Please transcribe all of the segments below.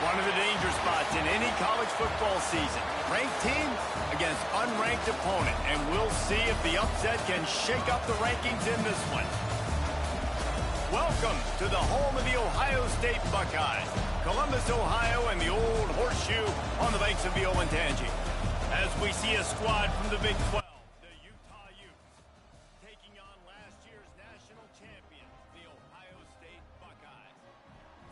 One of the danger spots in any college football season. Ranked team against unranked opponent. And we'll see if the upset can shake up the rankings in this one. Welcome to the home of the Ohio State Buckeyes. Columbus, Ohio, and the old horseshoe on the banks of the Olentangy. As we see a squad from the Big 12. The Utah Utes taking on last year's national champions, the Ohio State Buckeyes.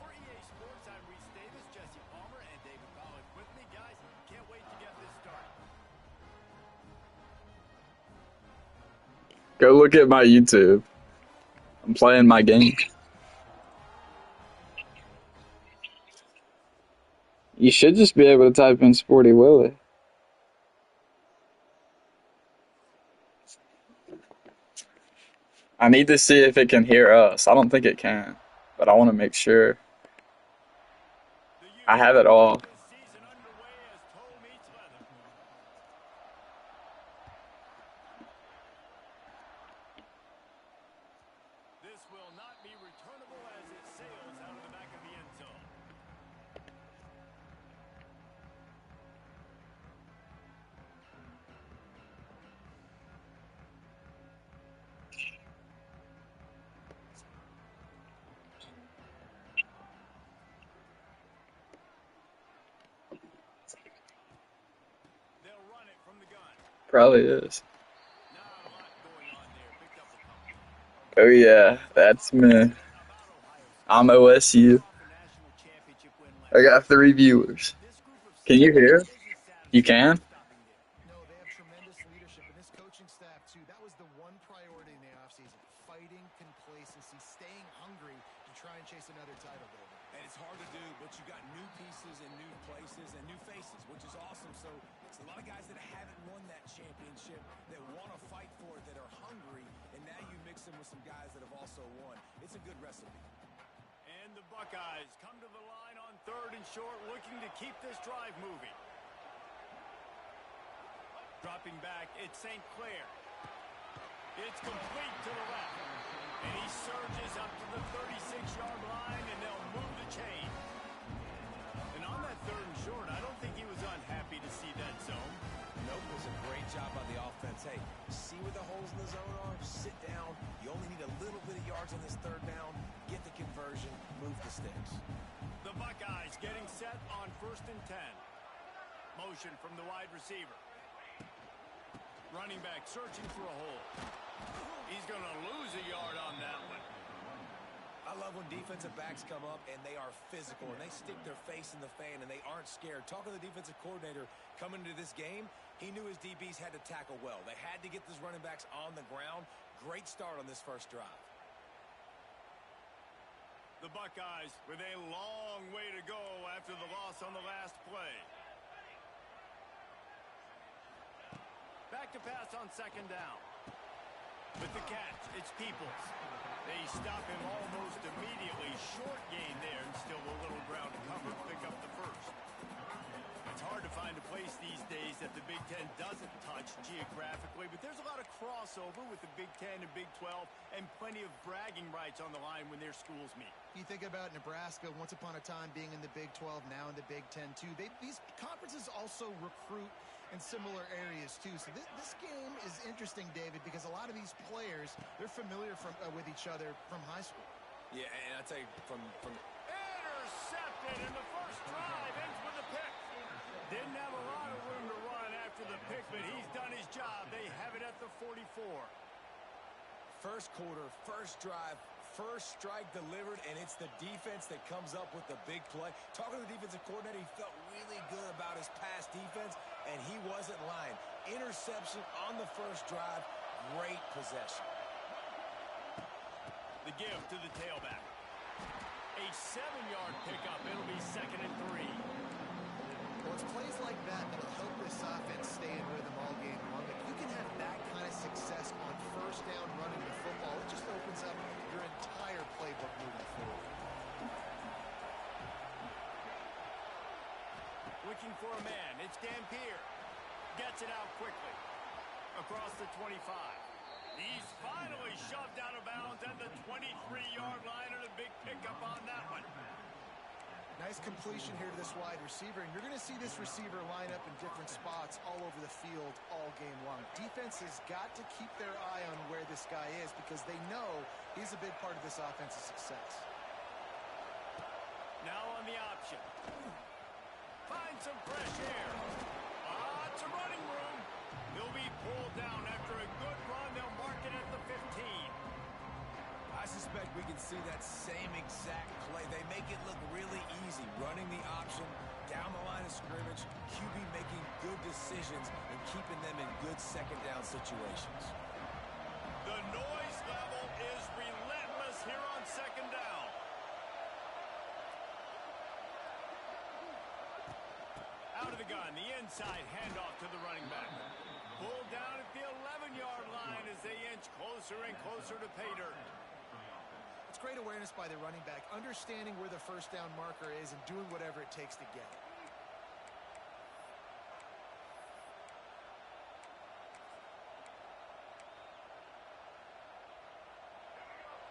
For EA Sports, I'm Reese Davis, Jesse Palmer, and David Pollack with me. Guys, can't wait to get this started. Go look at my YouTube. I'm playing my game. You should just be able to type in Sporty Willie. I need to see if it can hear us. I don't think it can, but I want to make sure. I have it all. This will not be returnable as it sails out of the back of the end zone. They'll run it from the gun. Probably is. Not a lot going on there. Picked up a couple. Oh yeah, that's me. I'm OSU. I got 3 viewers. Can you hear? You can? No, they have tremendous leadership, and this coaching staff, too. That was the one priority in the offseason. Fighting complacency, staying hungry to try and chase another title, David. And it's hard to do, but you got new pieces and new places and new faces, which is awesome. So it's a lot of guys that haven't won that championship that want to fight for it, that are hungry, and now you mix them with some guys that have also won. It's a good recipe. And the Buckeyes come to the line on 3rd and short, looking to keep this drive moving. Dropping back, it's St. Clair. It's complete to the left. And he surges up to the 36-yard line, and they'll move the chain. And on that 3rd and short, I don't think he was unhappy to see that zone. Nope, it was a great job by the offense. Hey, see where the holes in the zone are? Sit down. You only need a little bit of yards on this 3rd down. Get the conversion. Move the sticks. The Buckeyes getting set on 1st and 10. Motion from the wide receiver. Running back searching for a hole. He's going to lose a yard on that one. I love when defensive backs come up and they are physical and they stick their face in the fan and they aren't scared. Talking to the defensive coordinator coming into this game, he knew his DBs had to tackle well. They had to get these running backs on the ground. Great start on this first drive. The Buckeyes with a long way to go after the loss on the last play. Back to pass on 2nd down. With the catch, it's Peoples. They stop him almost immediately. Short gain there, and still a little ground to cover. Pick up the first. It's hard to find a place these days that the Big Ten doesn't touch geographically, but there's a lot of crossover with the Big Ten and Big 12, and plenty of bragging rights on the line when their schools meet. You think about Nebraska, once upon a time being in the Big 12, now in the Big 10, too. These conferences also recruit in similar areas, too. So this game is interesting, David, because a lot of these players, they're familiar with each other from high school. Yeah, and I tell you, from intercepted, and the first drive ends with a pick. Didn't have a lot of room to run after the pick, but he's done his job. They have it at the 44. First quarter, first drive, first strike delivered, and it's the defense that comes up with the big play. Talking to the defensive coordinator, he felt really good about his pass defense, and he wasn't lying. Interception on the first drive, great possession. The give to the tailback. A 7-yard pickup. It'll be 2nd and 3. Well, it's plays like that that'll help this offense stay in rhythm all game long. If you can have that kind of success on 1st down running the football, it just opens up your entire playbook moving forward. Looking for a man. It's Dampier. Gets it out quickly. Across the 25. He's finally shoved out of bounds at the 23-yard line, and a big pickup on that one. Nice completion here to this wide receiver, and you're going to see this receiver line up in different spots all over the field all game long. Defense has got to keep their eye on where this guy is because they know he's a big part of this offense's success. Now on the option. Find some fresh air. It's a running room. He'll be pulled down after a good run. They'll mark it at the 15. I suspect we can see that same exact play. They make it look really easy, running the option down the line of scrimmage, QB making good decisions and keeping them in good second down situations. The noise level is relentless here on second down. Out of the gun, the inside handoff to the running back. Pulled down at the 11-yard line as they inch closer and closer to pay dirt. It's great awareness by the running back, understanding where the first down marker is and doing whatever it takes to get it.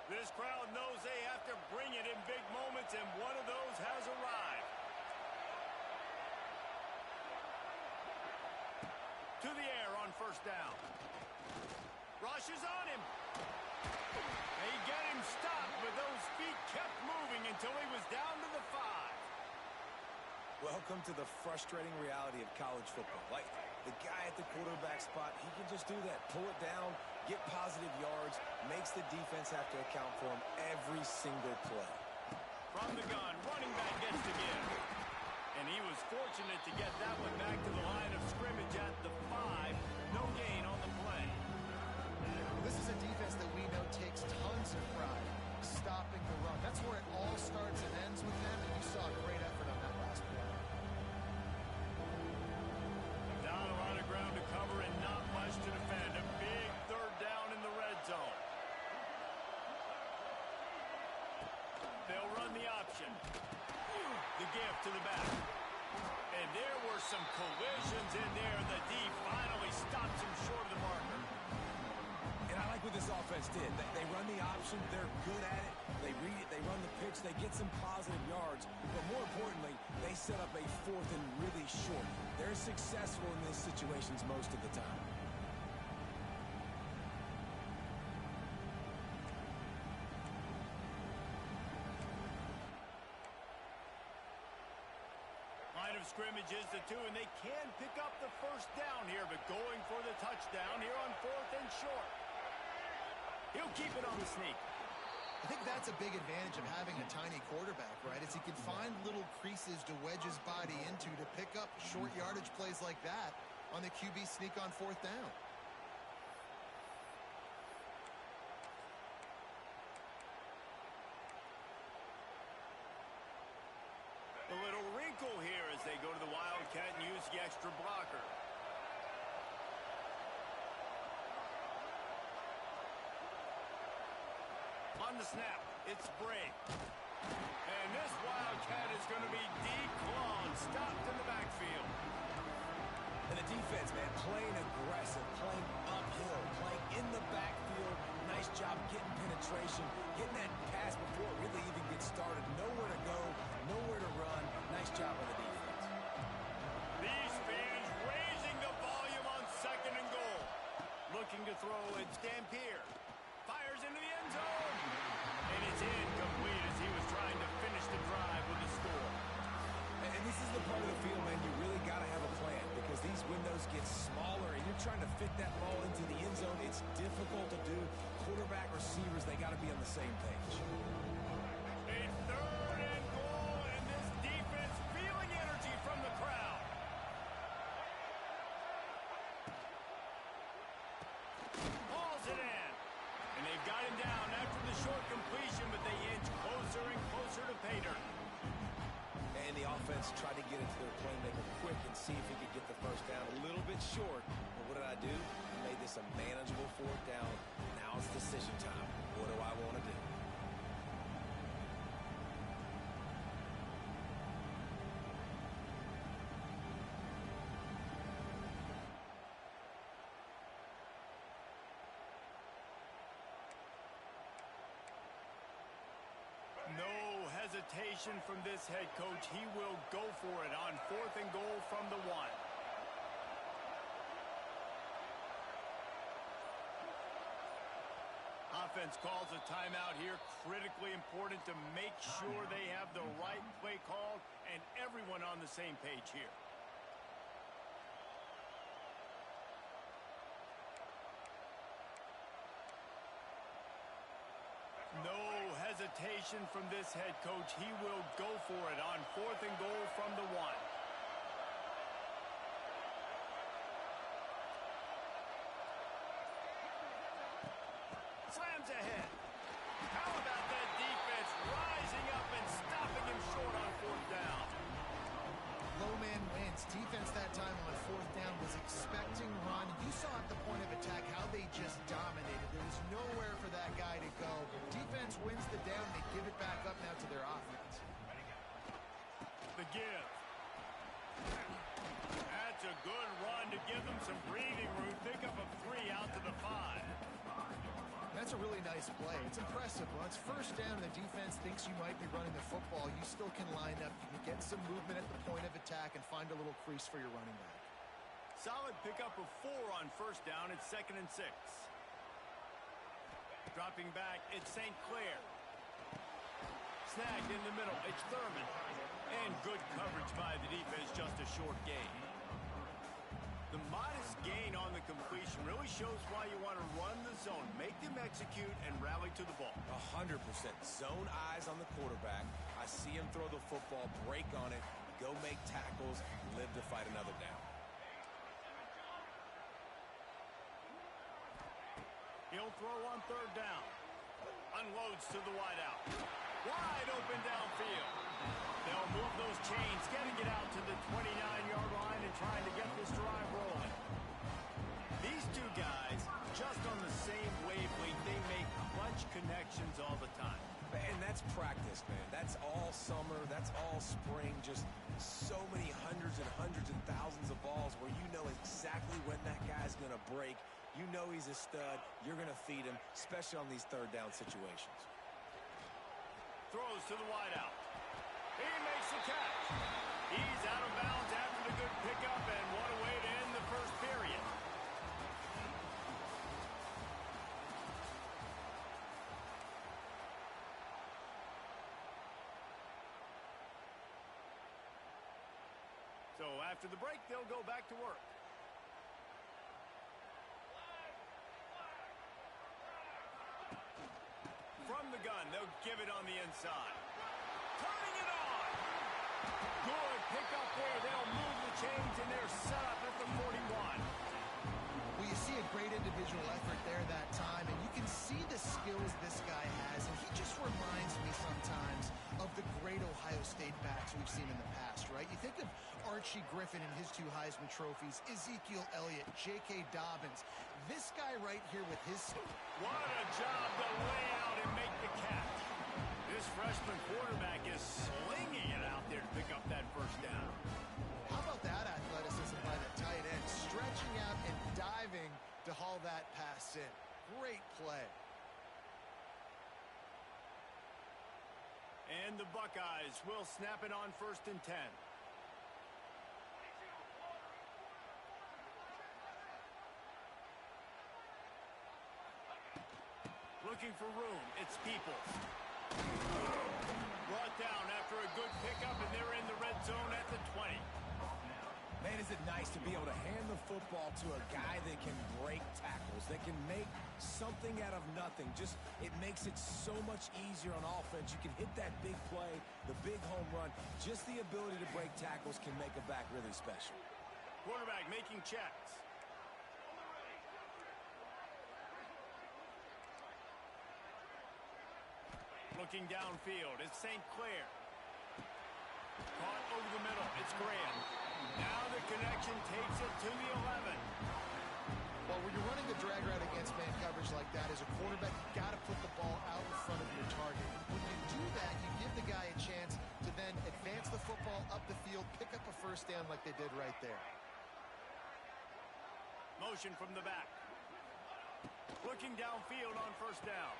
This crowd knows they have to bring it in big moments, and one of those has arrived. To the air on first down. Rush is on him. They get him stopped, but those feet kept moving until he was down to the 5. Welcome to the frustrating reality of college football. Like, the guy at the quarterback spot, he can just do that. Pull it down, get positive yards, makes the defense have to account for him every single play. From the gun, running back gets the give. And he was fortunate to get that one back to the line of scrimmage at the 5. No gain on the play. This is a defense that we know takes tons of pride stopping the run. That's where it all starts and ends with them, and you saw a great effort on that last play. Not a lot of ground to cover and not much to defend. A big third down in the red zone. They'll run the option. The give to the back. And there were some collisions in there. The D finally stops him short of the marker. And I like what this offense did. They run the option. They're good at it. They read it. They run the pitch. They get some positive yards. But more importantly, they set up a fourth and really short. They're successful in these situations most of the time. Line of scrimmage is the 2, and they can pick up the first down here, but going for the touchdown here on fourth and short. He'll keep it on the sneak. I think that's a big advantage of having a tiny quarterback, right? Is he can find little creases to wedge his body into to pick up short yardage plays like that on the QB sneak on fourth down. A little wrinkle here as they go to the Wildcat and use the extra blocker. On the snap, it's Bray. And this Wildcat is going to be declawed, stopped in the backfield. And the defense, man, playing aggressive, playing uphill, playing in the backfield. Nice job getting penetration, getting that pass before it really even gets started. Nowhere to go, nowhere to run. Nice job on the defense. These fans raising the volume on second and goal. Looking to throw, it's Dampier. Fires into the end zone. And it's incomplete as he was trying to finish the drive with the score. And this is the part of the field, man, you really got to have a plan because these windows get smaller and you're trying to fit that ball into the end zone. It's difficult to do. Quarterback, receivers, they got to be on the same page. A third and goal, and this defense feeling energy from the crowd. Hauls it in. And they've got him down after the short completion, but they inch closer and closer to pay dirt. And the offense tried to get it to their playmaker quick and see if he could get the first down a little bit short. But what did I do? I made this a manageable fourth down. Now it's decision time. What do I want to do? No hesitation from this head coach. He will go for it on 4th and goal from the 1. Offense calls a timeout here. Critically important to make sure they have the right play called and everyone on the same page here. No hesitation from this head coach. He will go for it on 4th and goal from the 1. Slams ahead. How about that defense rising up and stopping him short on 4th down? Low man wins. Defense that time on 4th down was expecting run. You saw at the point of attack how they just dominated. There was nowhere for that guy to go. Defense wins the down. They give it back up now to their offense. The give. That's a good run to give them some breathing room. Pick up a 3 out to the 5. That's a really nice play. It's impressive. Well, it's 1st down and the defense thinks you might be running the football. You still can line up. You can get some movement at the point of attack and find a little crease for your running back. Solid pickup of 4 on 1st down. It's 2nd and 6. Dropping back, it's St. Clair. Snagged in the middle, it's Thurman. And good coverage by the defense, just a short gain. The modest gain on the completion really shows why you want to run the zone, make them execute, and rally to the ball. 100%. Zone eyes on the quarterback. I see him throw the football, break on it, go make tackles, live to fight another down. He'll throw on 3rd down. Unloads to the wideout. Wide open downfield. They'll move those chains, getting it out to the 29-yard line and trying to get this drive rolling. These two guys, just on the same wavelength, they make clutch connections all the time. And that's practice, man. That's all summer. That's all spring. Just so many hundreds and thousands of balls where you know exactly when that guy's going to break. You know he's a stud. You're going to feed him, especially on these 3rd down situations. Throws to the wideout. He makes the catch. He's out of bounds after the good pickup, and what a way to end the 1st period. So after the break, they'll go back to work. From the gun, they'll give it on the inside. Turning it on. Good pickup there. They'll move the chains, and they're set up at the 41. Well, you see a great individual effort there that time, and you can see the skills this guy has, and he just reminds me sometimes of the great Ohio State backs we've seen in the past, right? You think of Archie Griffin and his 2 Heisman trophies, Ezekiel Elliott, J.K. Dobbins. This guy right here with his... What a job to lay out and make the catch. This freshman quarterback is slinging it out there to pick up that 1st down. How about that athleticism by the tight end, stretching out and diving to haul that pass in. Great play. And the Buckeyes will snap it on 1st and 10. Looking for room, it's Peoples. Brought down after a good pickup, and they're in the red zone at the 20. Man, is it nice to be able to hand the football to a guy that can break tackles, that can make something out of nothing. Just, it makes it so much easier on offense. You can hit that big play, the big home run. Just the ability to break tackles can make a back really special. Quarterback making checks. Looking downfield, it's St. Clair. Caught over the middle, it's Graham. Now the connection takes it to the 11. Well, when you're running the drag route against man coverage like that, as a quarterback, you've got to put the ball out in front of your target. When you do that, you give the guy a chance to then advance the football up the field, pick up a 1st down like they did right there. Motion from the back. Looking downfield on 1st down.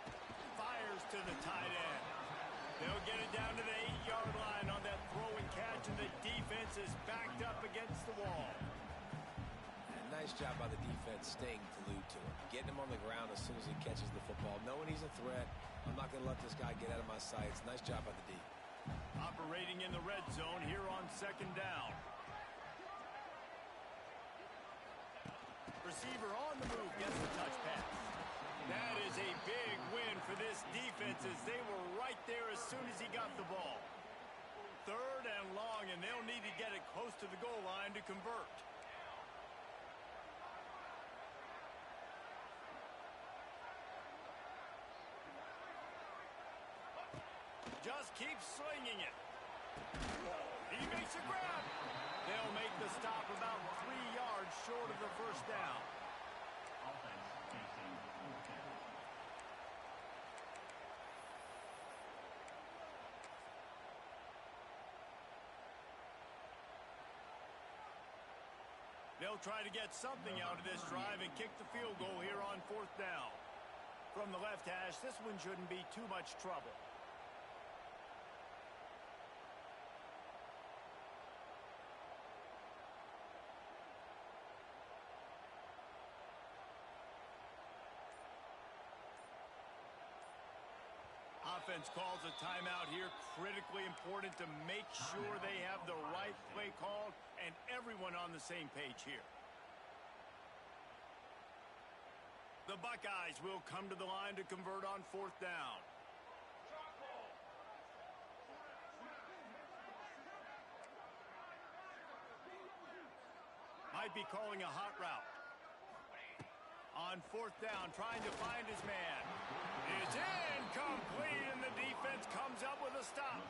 Fires to the tight end. They'll get it down to the defense is backed up against the wall. And nice job by the defense staying glued to him. Getting him on the ground as soon as he catches the football. Knowing he's a threat. I'm not going to let this guy get out of my sights. Nice job by the D. Operating in the red zone here on second down. Receiver on the move, gets the touch pass. That is a big win for this defense as they were right there as soon as he got the ball. Third and long, and they'll need to get it close to the goal line to convert. Just keep slinging it. He makes a grab. They'll make the stop about 3 yards short of the first down. They'll try to get something out of this drive and kick the field goal here on fourth down. From the left hash, this one shouldn't be too much trouble. Offense calls a timeout here. Critically important to make sure they have the right play called and everyone on the same page here. The Buckeyes will come to the line to convert on fourth down. Might be calling a hot route. On fourth down, trying to find his man. It's incomplete, and the defense comes up with a stop.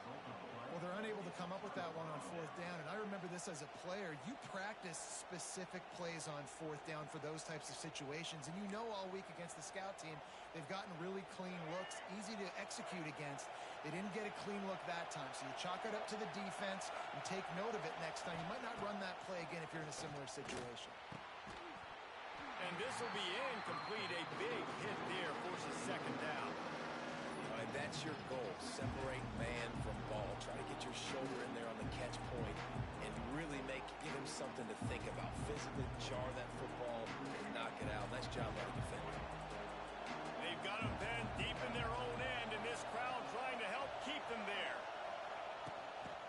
Well, they're unable to come up with that one on fourth down, and I remember this as a player. You practice specific plays on fourth down for those types of situations, and you know all week against the scout team, they've gotten really clean looks, easy to execute against. They didn't get a clean look that time, so you chalk it up to the defense and take note of it next time. You might not run that play again if you're in a similar situation. And this will be incomplete. A big hit there forces second down. All right, that's your goal. Separate man from ball. Try to get your shoulder in there on the catch point and really give him something to think about. Physically jar that football and knock it out. Nice job by the defender. They've got them pinned deep in their own end, and this crowd trying to help keep them there.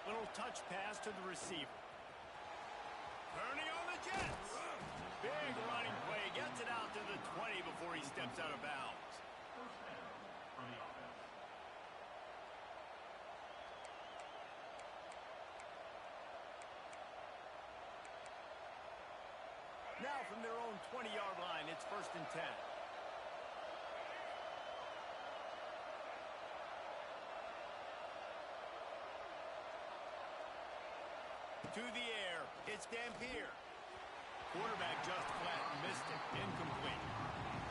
Little touch pass to the receiver. Turning on the Jets. Big running play. Gets it out to the 20 before he steps out of bounds. Now from their own 20-yard line, it's 1st and 10. To the air, it's Dampier. Quarterback just flat and missed it. Incomplete.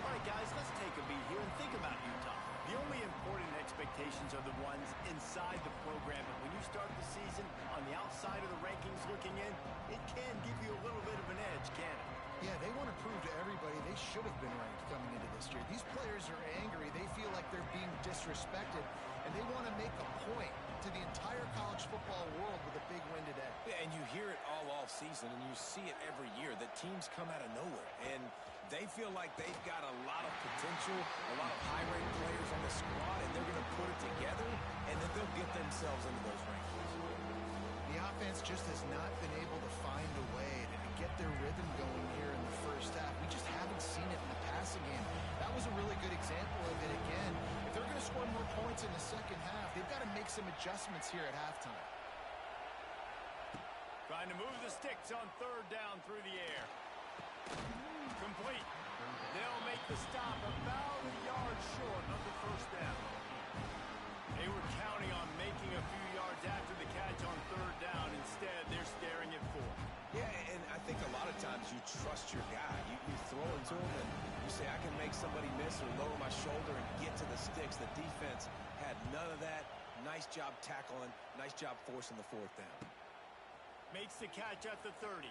All right, guys, let's take a beat here and think about Utah. The only important expectations are the ones inside the program. And when you start the season on the outside of the rankings looking in, it can give you a little bit of an edge, can't it? Yeah, they want to prove to everybody they should have been ranked coming into this year. These players are angry. They feel like they're being disrespected, and they want to make a point to the entire college football world with a big win today. Yeah, and you hear it all off season, and you see it every year that teams come out of nowhere, and they feel like they've got a lot of potential, a lot of high-ranked players on the squad, and they're going to put it together, and then they'll get themselves into those rankings. The offense just has not been able to find a way to get their rhythm going here in the first half. We just haven't seen it in the passing game. That was a really good example of it again. If they're going to score more points in the second half, they've got to make some adjustments here at halftime. Trying to move the sticks on third down through the air. Complete. They'll make the stop about a yard short of the first down. They were counting on making a few yards after the catch on third down. Instead, they're staring at 4. Yeah, and I think a lot of times you trust your guy. You throw it to him and you say, I can make somebody miss or lower my shoulder and get to the sticks. The defense had none of that. Nice job tackling. Nice job forcing the fourth down. Makes the catch at the 30.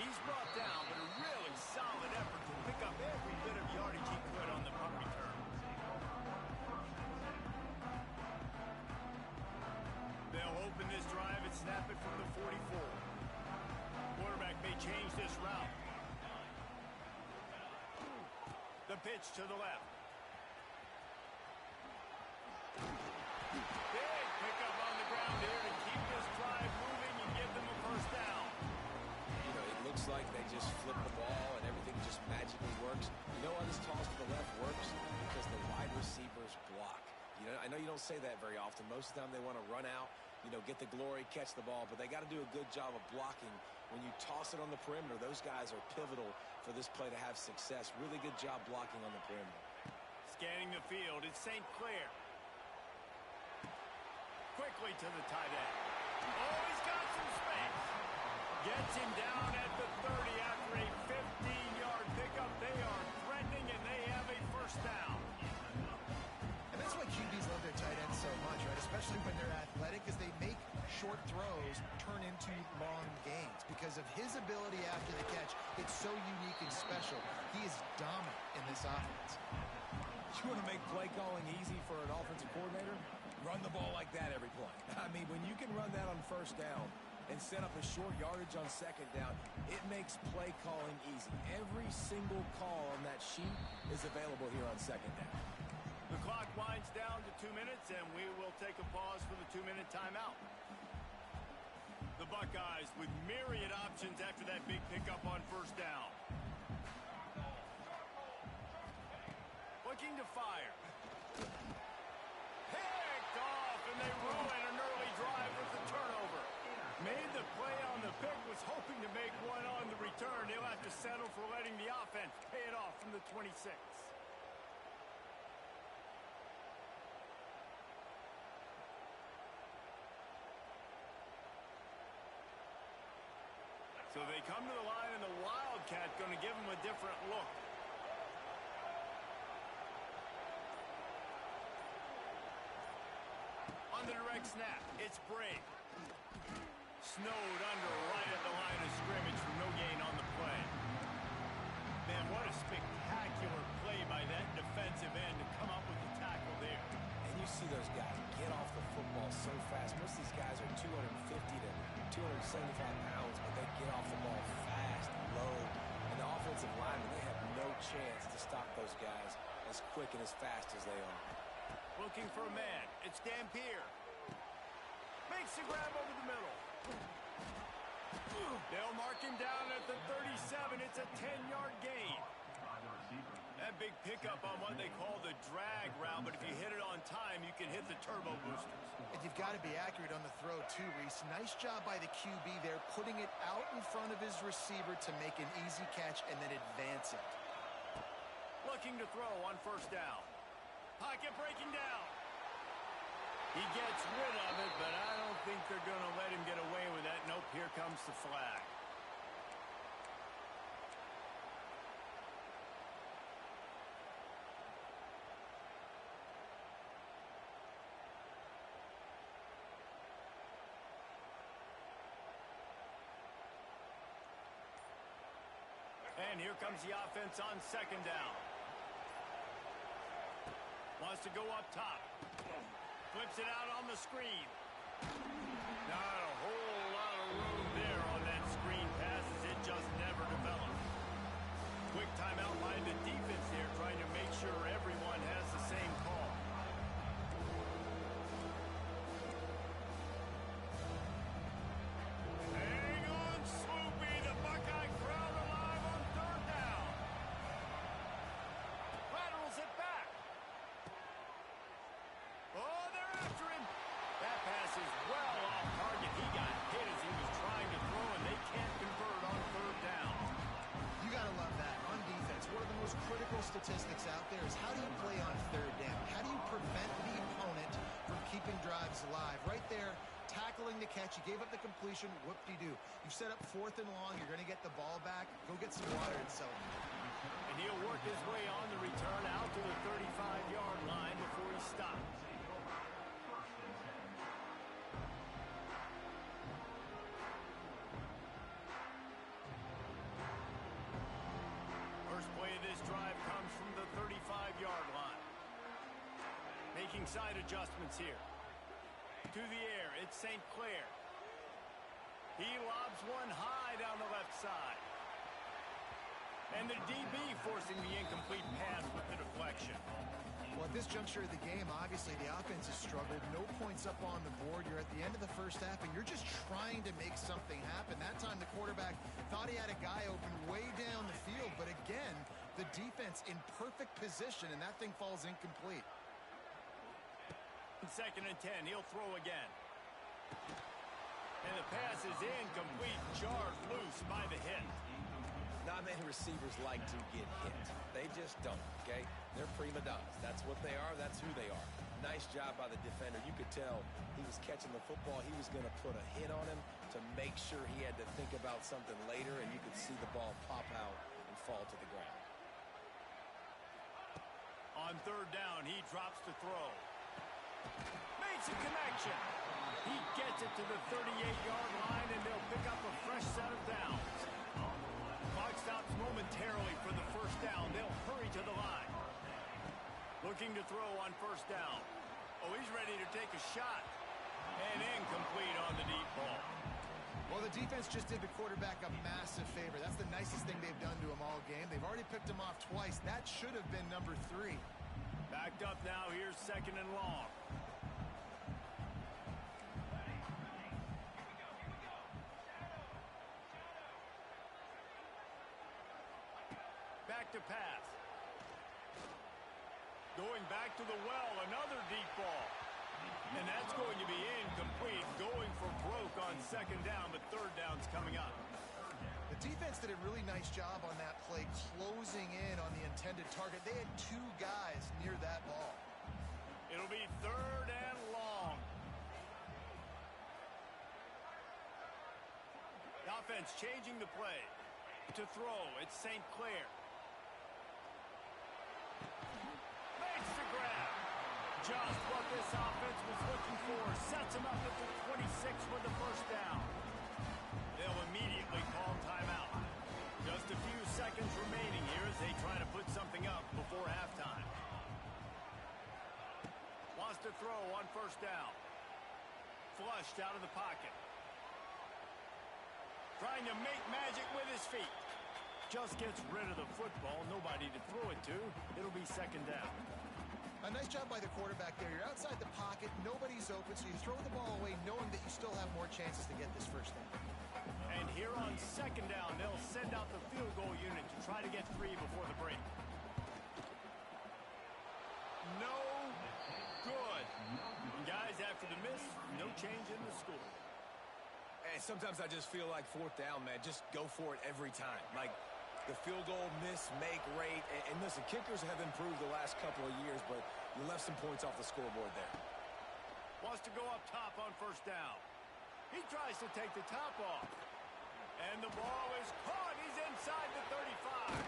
He's brought down, but a really solid effort to pick up every bit of yardage he could on the punt return. They'll open this drive it, snap it from the 44. Quarterback may change this route. The pitch to the left. Big pickup on the ground here to keep this drive moving and give them a first down. You know, it looks like they just flip the ball and everything just magically works. You know why this toss to the left works? Because the wide receivers block. You know, I know you don't say that very often. Most of the time they want to run out, you know, get the glory, catch the ball, but they got to do a good job of blocking. When you toss it on the perimeter, those guys are pivotal for this play to have success. Really good job blocking on the perimeter. Scanning the field, it's St. Clair. Quickly to the tight end. Oh, he's got some space. Gets him down at the 30 after a 15-yard pickup. They are threatening, and they have a first down. And that's why QBs love their tight ends so much, right? Especially when they're athletic, because they make short throws turn into long gains. Because of his ability after the catch, it's so unique and special. He is dominant in this offense. You want to make play calling easy for an offensive coordinator? Run the ball like that every play. I mean, when you can run that on first down and set up a short yardage on second down, it makes play calling easy. Every single call on that sheet is available here on second down. The clock winds down to 2 minutes, and we will take a pause for the 2-minute timeout. The Buckeyes with myriad options after that big pickup on first down. Looking to fire. Picked off, and they ruin an early drive with the turnover. Made the play on the pick, was hoping to make one on the return. He'll have to settle for letting the offense pay it off from the 26. So they come to the line, and the Wildcat going to give them a different look. On the direct snap, it's Brake. Snowed under right at the line of scrimmage for no gain on the play. Man, what a spectacular play by that defensive end to come up with the tackle there. And you see those guys get off the football so fast. Most of these guys are 250 to 275 pounds, but they get off the ball fast, low. And the offensive linemen, they have no chance to stop those guys as quick and as fast as they are. Looking for a man. It's Dampier. Makes the grab over the middle. They'll mark him down at the 37. It's a 10-yard gain. That big pickup on what they call the drag route, but if you hit it on time, you can hit the turbo boosters. And you've got to be accurate on the throw, too, Reese. Nice job by the QB there, putting it out in front of his receiver to make an easy catch and then advance it. Looking to throw on first down. Pocket breaking down. He gets rid of it, but I don't think they're going to let him get away with that. Nope, here comes the flag. And here comes the offense on second down. Wants to go up top. Flips it out on the screen. Not a whole lot of room there on that screen pass as it just never developed. Quick timeout by the defense there, trying to make sure everyone has the same call. Hang on, Swoopy. The Buckeye crowd alive on third down. Laterals it back. Oh, they're after him. That pass is well off target. He got hit as he was trying to throw, and they can't convert on third down. You got to love that. On defense, one of the most critical statistics out there is how do you play on third down? How do you prevent the opponent from keeping drives alive? Right there, tackling the catch. You gave up the completion. Whoop-de-doo. You've set up fourth and long. You're going to get the ball back. Go get some water and celebrate. And he'll work his way on the return out to the 35-yard line before he stops. First play of this drive comes from the 35-yard line. Making side adjustments here. To the air, it's St. Clair. He lobs one high down the left side. And the DB forcing the incomplete pass with the deflection. Well, at this juncture of the game, obviously the offense has struggled. No points up on the board. You're at the end of the first half, and you're just trying to make something happen. That time the quarterback thought he had a guy open way down the field, but again, the defense in perfect position, and that thing falls incomplete. 2nd and 10, he'll throw again. And the pass is incomplete, jarred loose by the hit. Not many receivers like to get hit. They just don't, okay? They're prima donnas. That's what they are. That's who they are. Nice job by the defender. You could tell he was catching the football. He was going to put a hit on him to make sure he had to think about something later, and you could see the ball pop out and fall to the ground. On 3rd down, he drops to throw. Makes a connection. He gets it to the 38-yard line, and they'll pick up a fresh set of downs. Clock stops momentarily for the 1st down. They'll hurry to the line. Looking to throw on 1st down. Oh, he's ready to take a shot. And incomplete on the deep ball. Well, the defense just did the quarterback a massive favor. That's the nicest thing they've done to him all game. They've already picked him off twice. That should have been number 3. Backed up now. Here's 2nd and long. Back to pass. Going back to the well, another deep ball. And that's going to be incomplete. Going for broke on 2nd down, but 3rd down's coming up. The defense did a really nice job on that play, closing in on the intended target. They had 2 guys near that ball. It'll be 3rd and long. The offense changing the play. To throw, it's St. Clair. Makes the grab. Just what this offense was looking for. Sets him up at the 26 for the 1st down. They'll immediately call timeout. Just a few seconds remaining here as they try to put something up before halftime. Wants to throw on 1st down. Flushed out of the pocket. Trying to make magic with his feet. Just gets rid of the football. Nobody to throw it to. It'll be 2nd down. A nice job by the quarterback there. You're outside the pocket. Nobody's open, so you throw the ball away knowing that you still have more chances to get this 1st down. And here on 2nd down, they'll send out the field goal unit to try to get 3 before the break. No good. And guys, after the miss, no change in the score. And sometimes I just feel like 4th down, man, just go for it every time. Like the field goal miss, make rate. And listen, kickers have improved the last couple of years, but you left some points off the scoreboard there. Wants to go up top on 1st down. He tries to take the top off. And the ball is caught. He's inside the 35.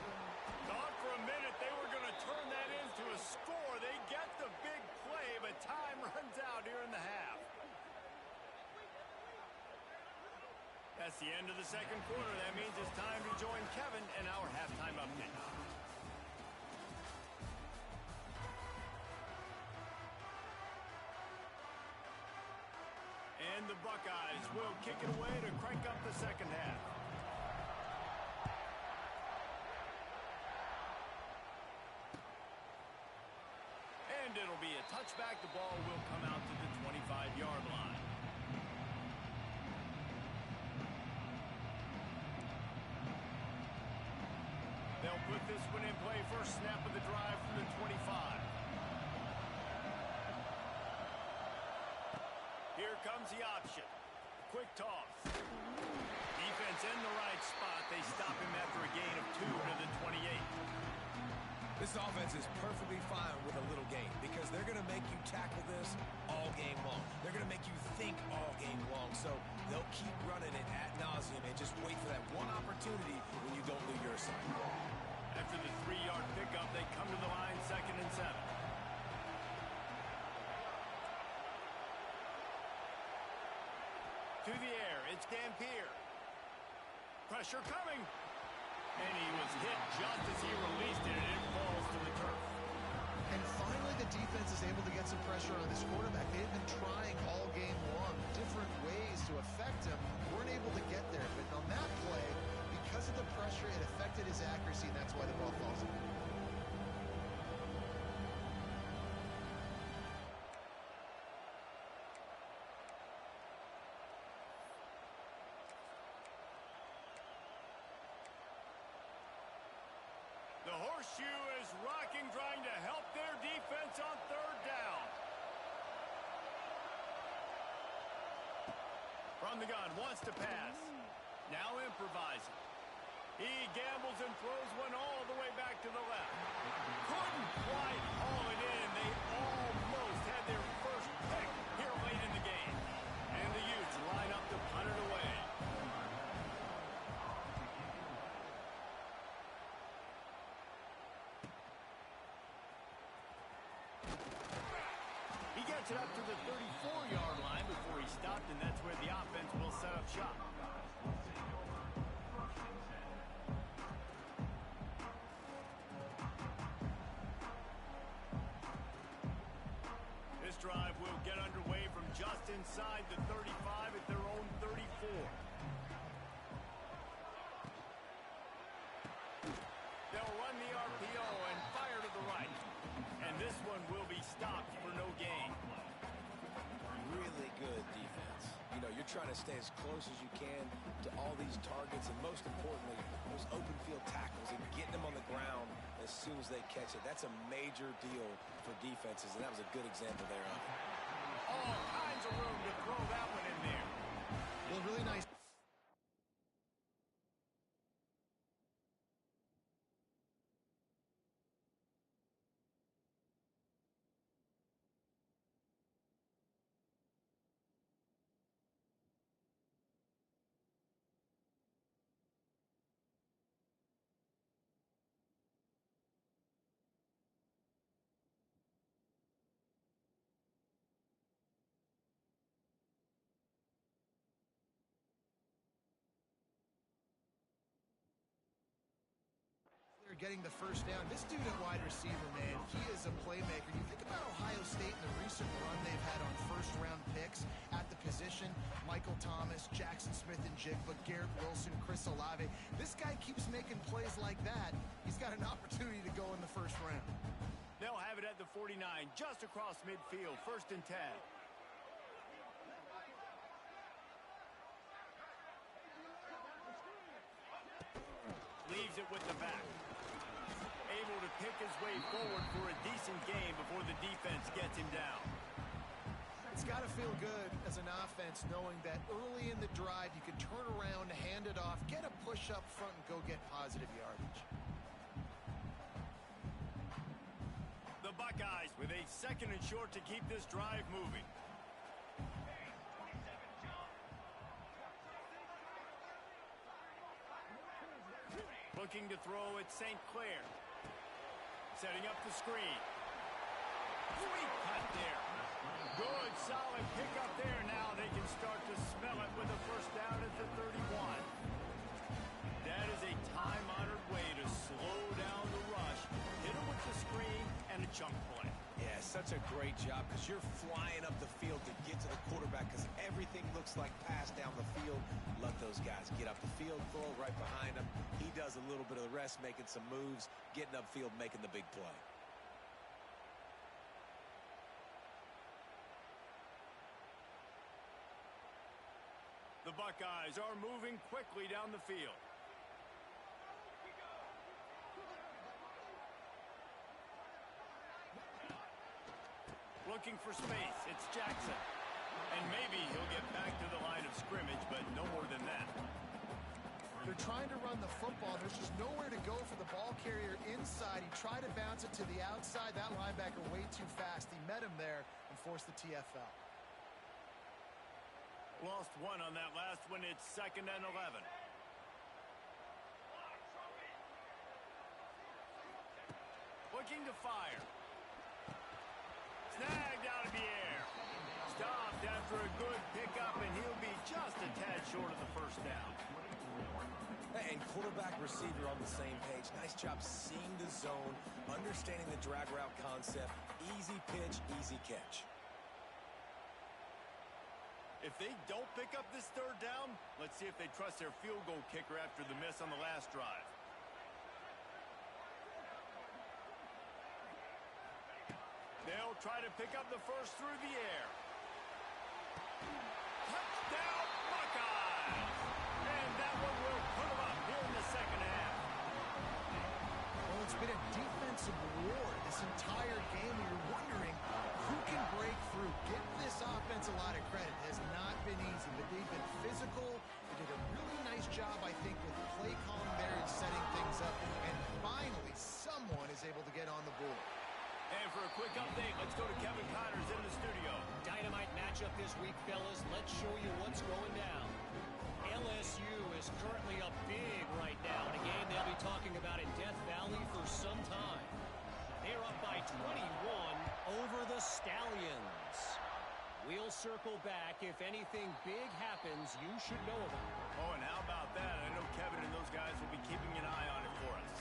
Thought for a minute they were going to turn that into a score. They get the big play, but time runs out here in the half. That's the end of the 2nd quarter. That means it's time to join Kevin in our halftime update. And the Buckeyes will kick it away to crank up the 2nd half. And it'll be a touchback. The ball will come out to the 25-yard line. They'll put this one in play. First snap of the drive from the 25. Here comes the option. Quick toss. Defense in the right spot. They stop him after a gain of 2 to the 28. This offense is perfectly fine with a little game because they're going to make you tackle this all game long. They're going to make you think all game long. So they'll keep running it ad nauseum and just wait for that one opportunity when you don't do your assignment. After the 3-yard pickup, they come to the line 2nd and 7. To the air, it's Dampier. Pressure coming. And he was hit just as he released it, and it falls to the turf. And finally, the defense is able to get some pressure on this quarterback. They've been trying all game long, different ways to affect him. Weren't able to horseshoe is rocking, trying to help their defense on third down. From the gun, wants to pass. Now improvising. He gambles and throws one all the way back to the left. Couldn't quite haul it in. They almost had their first pick here late in the game. And the Utes line up to punt it away. He gets it up to the 34-yard line before he stopped, and that's where the offense will set up shop. This drive will get underway from just inside the 35 at their own 34. They'll run the RPO and fire to the right. And this one will be stopped for no gain. Really good defense. You know, you're trying to stay as close as you can to all these targets, and most importantly, those open field tackles and getting them on the ground as soon as they catch it. That's a major deal for defenses, and that was a good example there of it. All kinds of room to throw that one in there. Well, really nice. They're getting the first down. This dude at wide receiver, man, he is a playmaker. You think about Ohio State and the recent run they've had on first-round picks at the position. Michael Thomas, Jackson Smith-Njigba, Garrett Wilson, Chris Olave. This guy keeps making plays like that. He's got an opportunity to go in the first round. They'll have it at the 49, just across midfield, 1st and 10. Leaves it with the back. Able to pick his way forward for a decent gain before the defense gets him down. It's got to feel good as an offense knowing that early in the drive you can turn around, hand it off, get a push up front, and go get positive yardage. The Buckeyes with a 2nd and short to keep this drive moving. Looking to throw at St. Clair. Setting up the screen. Sweet cut there. Good, solid pickup there. Now they can start to smell it with a first down at the 31. That is a time-honored way to slow down the rush. Hit him with the screen and a chunk play. Yeah, such a great job because you're flying up the field to get to the quarterback because everything looks like pass down the field. Let those guys get up the field, throw it right behind him. He does a little bit of the rest, making some moves, getting upfield, making the big play. The Buckeyes are moving quickly down the field. Looking for space. It's Jackson. And maybe he'll get back to the line of scrimmage, but no more than that. They're trying to run the football. There's just nowhere to go for the ball carrier inside. He tried to bounce it to the outside. That linebacker way too fast. He met him there and forced the TFL. Lost one on that last one. It's 2nd and 11. Looking to fire. Snagged out of the air. Stopped after a good pickup, and he'll be just a tad short of the first down. And quarterback receiver on the same page. Nice job seeing the zone, understanding the drag route concept. Easy pitch, easy catch. If they don't pick up this 3rd down, let's see if they trust their field goal kicker after the miss on the last drive. They'll try to pick up the first through the air. Touchdown, Buckeyes! And that one will put them up here in the 2nd half. Well, it's been a been easy, but they've been physical. They did a really nice job, I think, with play calling there and setting things up. And finally, someone is able to get on the board. And for a quick update, let's go to Kevin Connors in the studio. Dynamite matchup this week, fellas. Let's show you what's going down. LSU is currently up big right now in a game they'll be talking about in Death Valley for some time. They're up by 21 over the Stallions. We'll circle back. If anything big happens, you should know about it. Oh, and how about that? I know Kevin and those guys will be keeping an eye on it for us.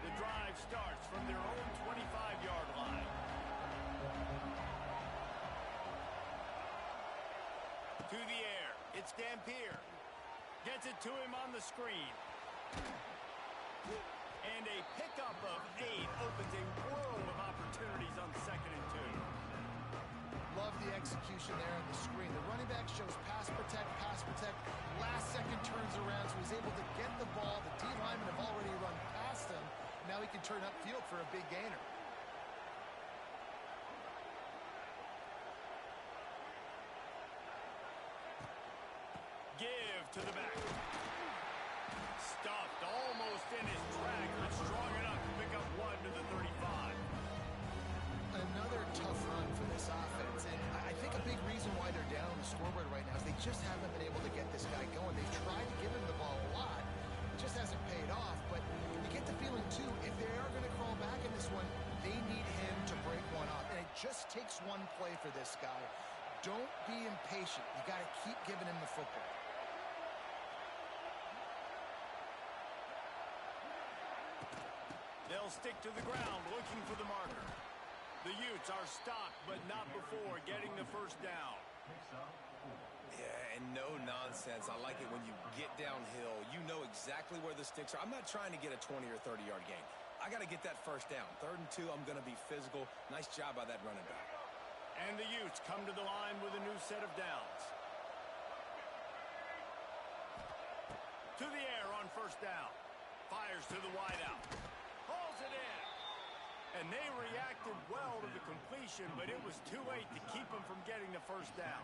The drive starts from their own 25-yard line. To the air. It's Dampier. Gets it to him on the screen. And a pickup of 8 opens a world of opportunities on 2nd and 2. Love the execution there on the screen. The running back shows pass protect, pass protect. Last second turns around, so he's able to get the ball. The D linemen have already run past him. Now he can turn upfield for a big gainer. Give to the back. Stuffed almost in his track, but strong enough to pick up 1 to the 35. Another tough run for this offense, and I think a big reason why they're down on the scoreboard right now is they just haven't been able to get this guy going. They've tried to give him the ball a lot. It just hasn't paid off, but you get the feeling, too, if they are going to crawl back in this one, they need him to break one off, and it just takes one play for this guy. Don't be impatient. You got to keep giving him the football. They'll stick to the ground looking for the marker. The Utes are stopped, but not before getting the first down. Yeah, and no nonsense. I like it when you get downhill. You know exactly where the sticks are. I'm not trying to get a 20 or 30-yard gain. I got to get that first down. 3rd and 2, I'm going to be physical. Nice job by that running back. And the Utes come to the line with a new set of downs. To the air on 1st down. Fires to the wideout. Hauls it in. And they reacted well to the completion, but it was too late to keep them from getting the first down.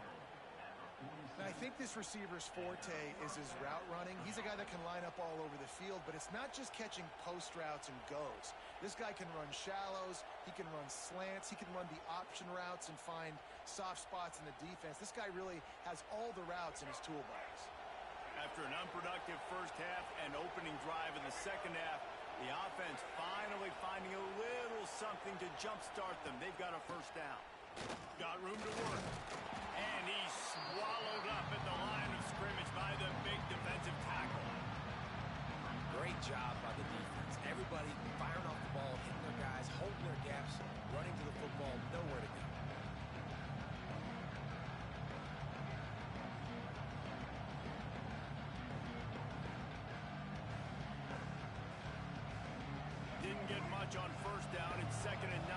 And I think this receiver's forte is his route running. He's a guy that can line up all over the field, but it's not just catching post routes and goes. This guy can run shallows, he can run slants, he can run the option routes and find soft spots in the defense. This guy really has all the routes in his toolbox. After an unproductive first half and opening drive in the second half, the offense finally finding a little something to jumpstart them. They've got a first down. Got room to work. And he's swallowed up at the line of scrimmage by the big defensive tackle. Great job by the defense. Everybody firing off the ball, hitting their guys, holding their gaps, running to the football, nowhere to go. Didn't get much on first down. It's 2nd and 9.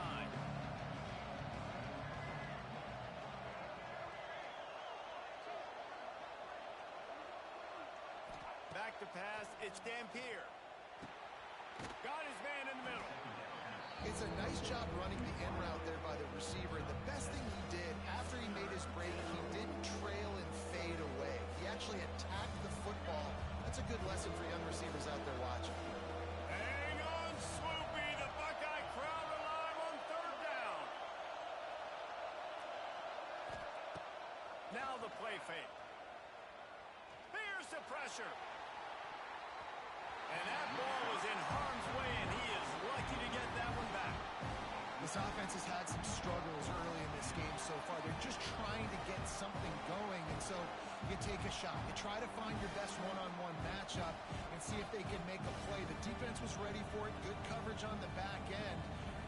Back to pass. It's Dampier. Got his man in the middle. It's a nice job running the in route there by the receiver. The best thing he did after he made his break, he didn't trail and fade away. He actually attacked the football. That's a good lesson for young receivers out there watching. Hang on, Swoopy. The Buckeye crowd alive on 3rd down. Now the play fake. Here's the pressure. And that ball was in harm's way, and he is lucky to get that one back. This offense has had some struggles early in this game so far. They're just trying to get something going, and so you take a shot. You try to find your best one-on-one matchup and see if they can make a play. The defense was ready for it. Good coverage on the back end.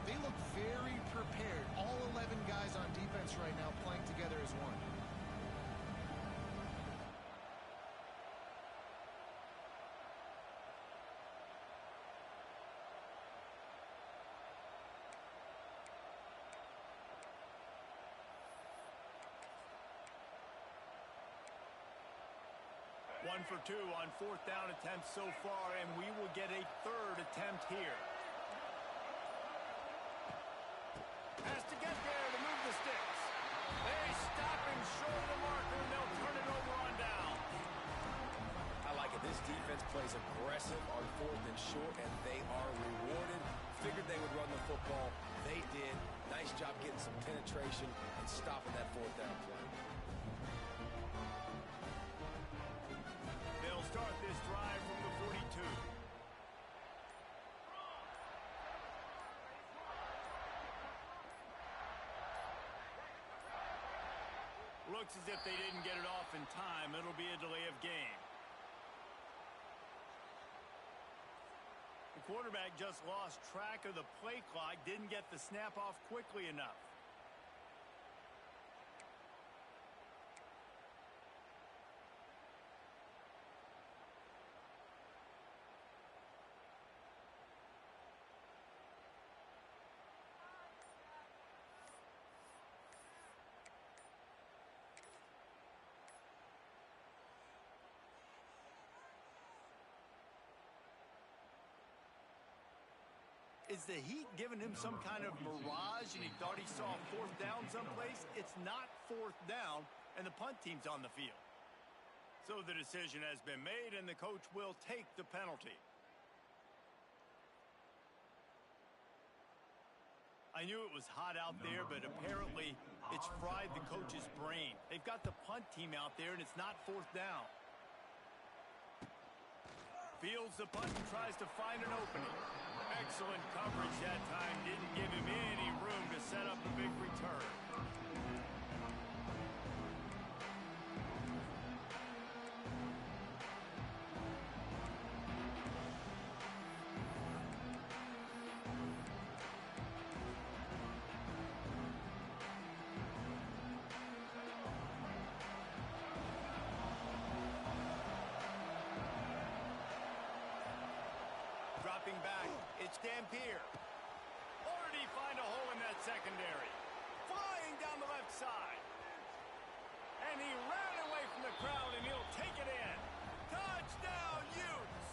They look very prepared. All 11 guys on defense right now playing together as one. 1 for 2 on 4th down attempts so far, and we will get a 3rd attempt here. Has to get there to move the sticks. They stop him short of the marker, and they'll turn it over on down. I like it. This defense plays aggressive on 4th and short, and they are rewarded. Figured they would run the football. They did. Nice job getting some penetration and stopping that 4th down play. They'll start this drive from the 42. Looks as if they didn't get it off in time. It'll be a delay of game. The quarterback just lost track of the play clock, didn't get the snap off quickly enough. Is the heat giving him some kind of mirage and he thought he saw 4th down someplace? It's not 4th down, and the punt team's on the field. So the decision has been made, and the coach will take the penalty. I knew it was hot out there, but apparently it's fried the coach's brain. They've got the punt team out there, and it's not 4th down. Fields the punt and tries to find an opening. Excellent coverage that time. Didn't give him any room to set up a big return. Dropping back, it's Dampier. Or did he find a hole in that secondary? Flying down the left side. And he ran away from the crowd, and he'll take it in. Touchdown, Utes!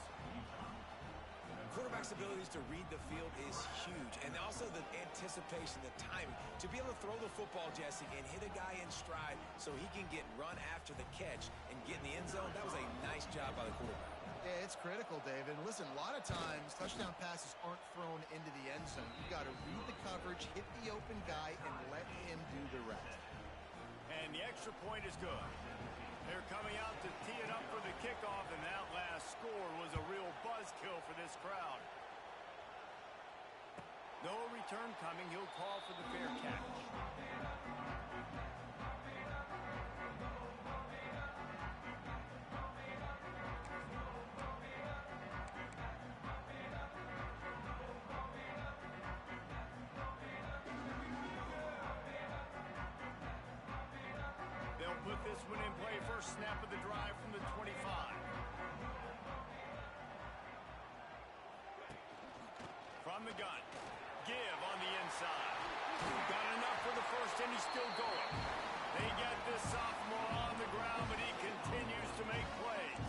Quarterback's abilities to read the field is huge, and also the anticipation, the timing. To be able to throw the football, Jesse, and hit a guy in stride so he can get run after the catch and get in the end zone, that was a nice job by the quarterback. Yeah, it's critical, David. Listen, a lot of times touchdown passes aren't thrown into the end zone. You got to read the coverage, hit the open guy, and let him do the rest. And the extra point is good. They're coming out to tee it up for the kickoff, and that last score was a real buzzkill for this crowd. No return coming. He'll call for the fair catch. They'll put this one in play. First snap of the drive from the 25. From the gun. Give on the inside. Got enough for the first, and he's still going. They get this sophomore on the ground, but he continues to make plays.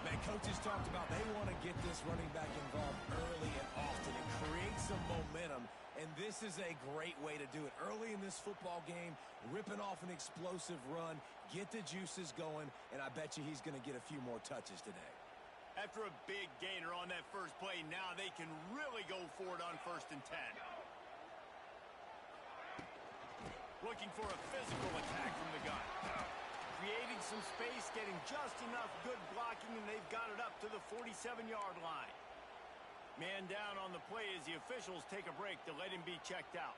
Man, coaches talked about they want to get this running back involved early and often and create some momentum, and this is a great way to do it. Early in this football game, ripping off an explosive run, get the juices going, and I bet you he's going to get a few more touches today. After a big gainer on that first play, now they can really go for it on 1st and 10. Looking for a physical attack from the gun. Creating some space, getting just enough good blocking, and they've got it up to the 47-yard line. Man down on the play as the officials take a break to let him be checked out.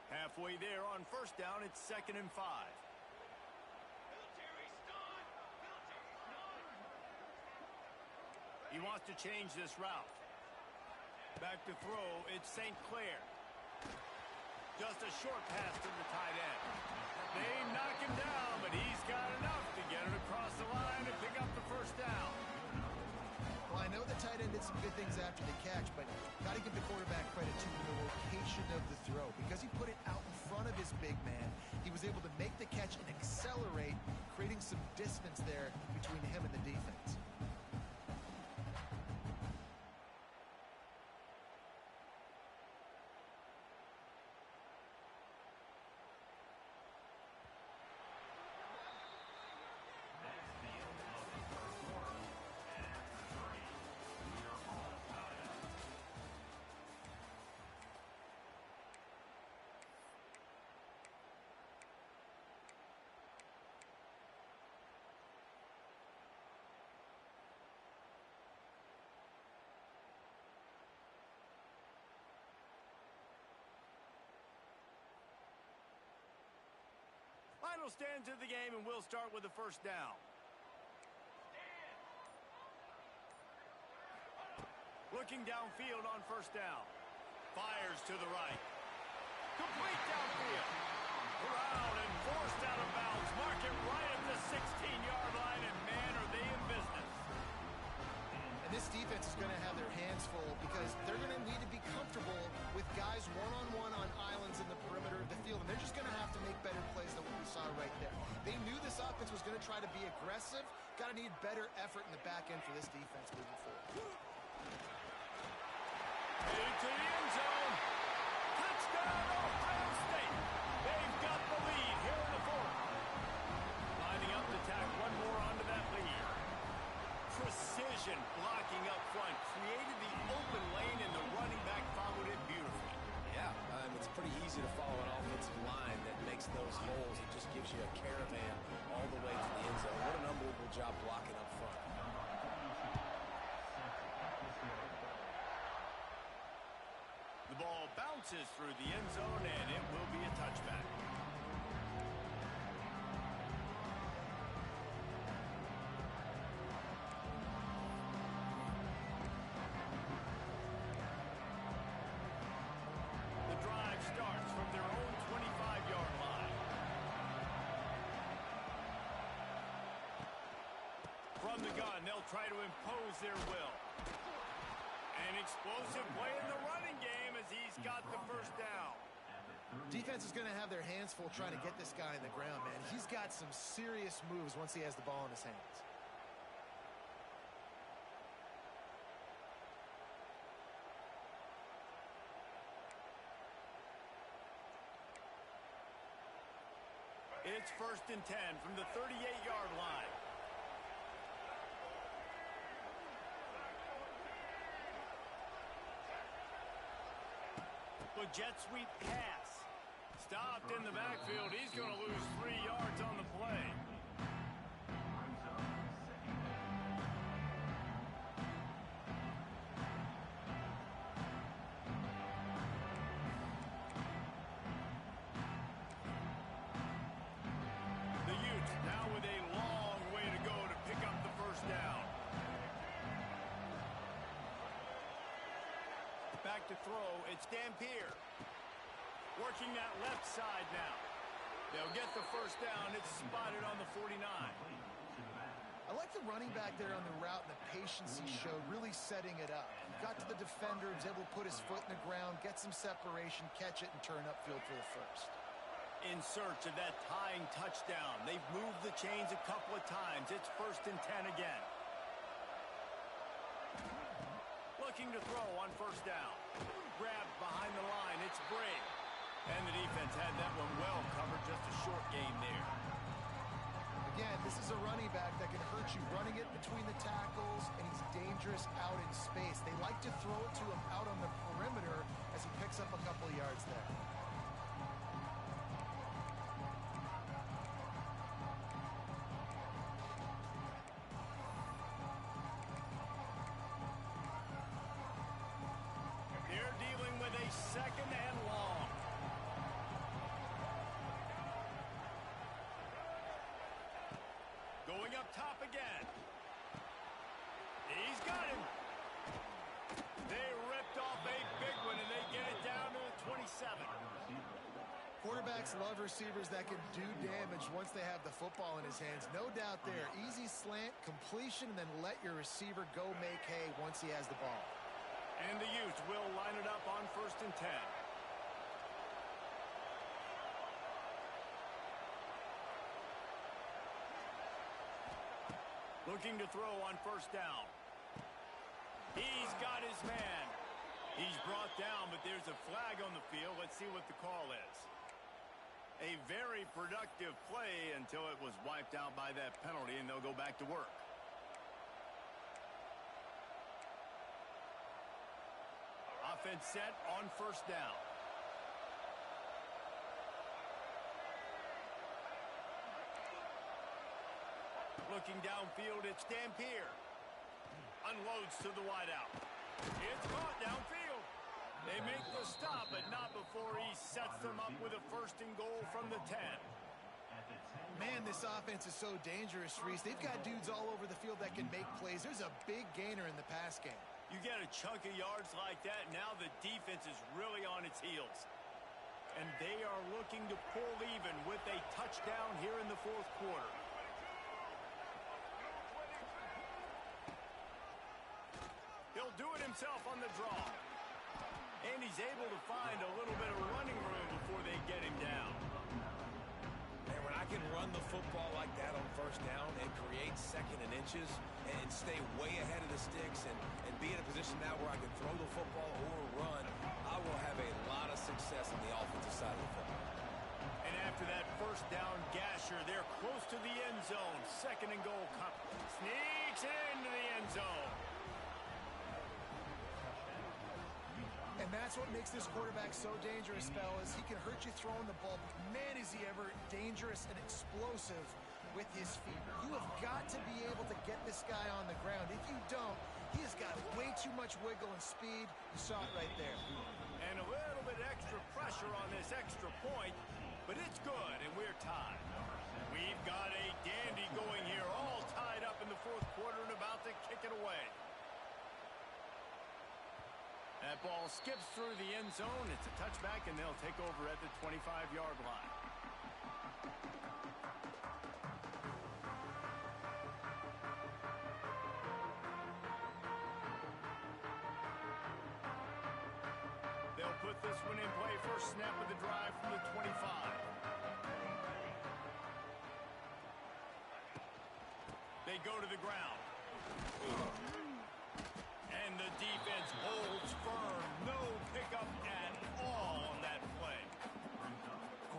Halfway there on 1st down, it's 2nd and 5. He wants to change this route. Back to throw, it's St. Clair. Just a short pass to the tight end. They knock him down, but he's got enough to get it across the line and pick up the 1st down. did some good things after the catch, but got to give the quarterback credit to the location of the throw. Because he put it out in front of his big man, he was able to make the catch and accelerate, creating some distance there between him and the defense. Final stands of the game, and we'll start with the first down. Looking downfield on first down. Fires to the right. Complete downfield. Around and forced out of bounds. Mark it right at the 16-yard line, and man, are they in business. And this defense is going to have their hands full because they're going to need to be comfortable with guys one-on-one on islands in the perimeter of the field. And they're just going to have to make better plays than what we saw right there. They knew this offense was going to try to be aggressive. Got to need better effort in the back end for this defense moving forward. Into the end zone. Touchdown, Ohio State. They've got the lead here in the fourth. Lining up to tack one more onto that lead. Precision blocking up front. Created the open lane, and the running back followed it beautifully. Yeah, it's pretty easy to follow an offensive line that makes those holes. It just gives you a caravan all the way to the end zone. What an unbelievable job blocking up front. The ball bounces through the end zone, and it will be a touchback. The drive starts from their own 25-yard line. From the gun, they'll try to impose their will. An explosive play in the running game as he's got the first down. Defense is going to have their hands full trying to get this guy in the ground, man. He's got some serious moves once he has the ball in his hands. It's 1st and 10 from the 38-yard line. A jet sweep pass. Stopped in the backfield. He's going to lose 3 yards on the play. The Utes now with a long way to go to pick up the first down. Back to throw, it's Dampier. Working that left side now. They'll get the first down. It's spotted on the 49. I like the running back there on the route and the patience he showed, really setting it up. He got to the defender, was able to put his foot in the ground, get some separation, catch it, and turn upfield for the first. In search of that tying touchdown. They've moved the chains a couple of times. It's 1st and 10 again. Looking to throw on first down. Grabbed behind the line. It's Briggs. And the defense had that one well covered. Just a short gain there. Again, this is a running back that can hurt you running it between the tackles, and he's dangerous out in space. They like to throw it to him out on the perimeter as he picks up a couple of yards there. They're dealing with a 2nd and long. Going up top again. He's got him. They ripped off a big one, and they get it down to the 27. Quarterbacks love receivers that can do damage once they have the football in his hands. No doubt there. Easy slant, completion, and then let your receiver go make hay once he has the ball. And the Utes will line it up on 1st and 10. Looking to throw on 1st down. He's got his man. He's brought down, but there's a flag on the field. Let's see what the call is. A very productive play until it was wiped out by that penalty, and they'll go back to work. Offense set on 1st down. Looking downfield, it's Dampier. Unloads to the wideout. It's caught downfield. They make the stop, but not before he sets them up with a 1st and goal from the 10. Man, this offense is so dangerous, Reese. They've got dudes all over the field that can make plays. There's a big gainer in the pass game. You get a chunk of yards like that, now the defense is really on its heels. And they are looking to pull even with a touchdown here in the 4th quarter. He'll do it himself on the draw. And he's able to find a little bit of running room before they get him down. And when I can run the football like that on 1st down and create 2nd and inches and stay way ahead of the sticks and be in a position now where I can throw the football or run, I will have a lot of success on the offensive side of the football. And after that 1st down gasher, they're close to the end zone. 2nd and goal. Sneaks it into the end zone. And that's what makes this quarterback so dangerous, fellas. He can hurt you throwing the ball. Man, is he ever dangerous and explosive with his feet. You have got to be able to get this guy on the ground. If you don't, he has got way too much wiggle and speed. You saw it right there. And a little bit extra pressure on this extra point, but it's good, and we're tied. We've got a dandy going here, all tied up in the 4th quarter and about to kick it away. That ball skips through the end zone. It's a touchback, and they'll take over at the 25-yard line. They'll put this one in play. First snap of the drive from the 25. They go to the ground. And the defense holds firm. No pickup at all on that play.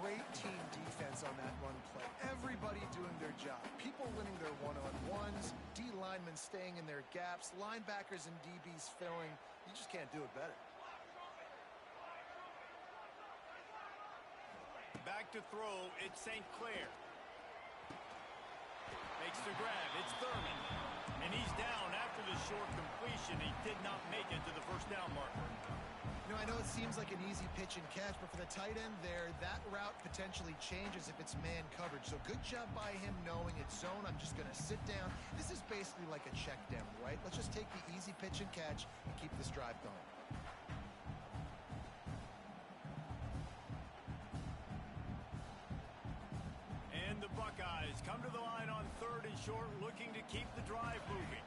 Great team defense on that run play. Everybody doing their job. People winning their one-on-ones. D linemen staying in their gaps. Linebackers and DBs filling. You just can't do it better. Back to throw. It's St. Clair. Makes the grab. It's Thurman. And he's down after the short completion. He did not make it to the 1st down marker. You know, I know it seems like an easy pitch and catch, but for the tight end there, that route potentially changes if it's man coverage. So good job by him knowing it's zone. I'm just going to sit down. This is basically like a check down, right? Let's just take the easy pitch and catch and keep this drive going. And the Buckeyes come to the line on 3rd and short, looking to keep the drive moving.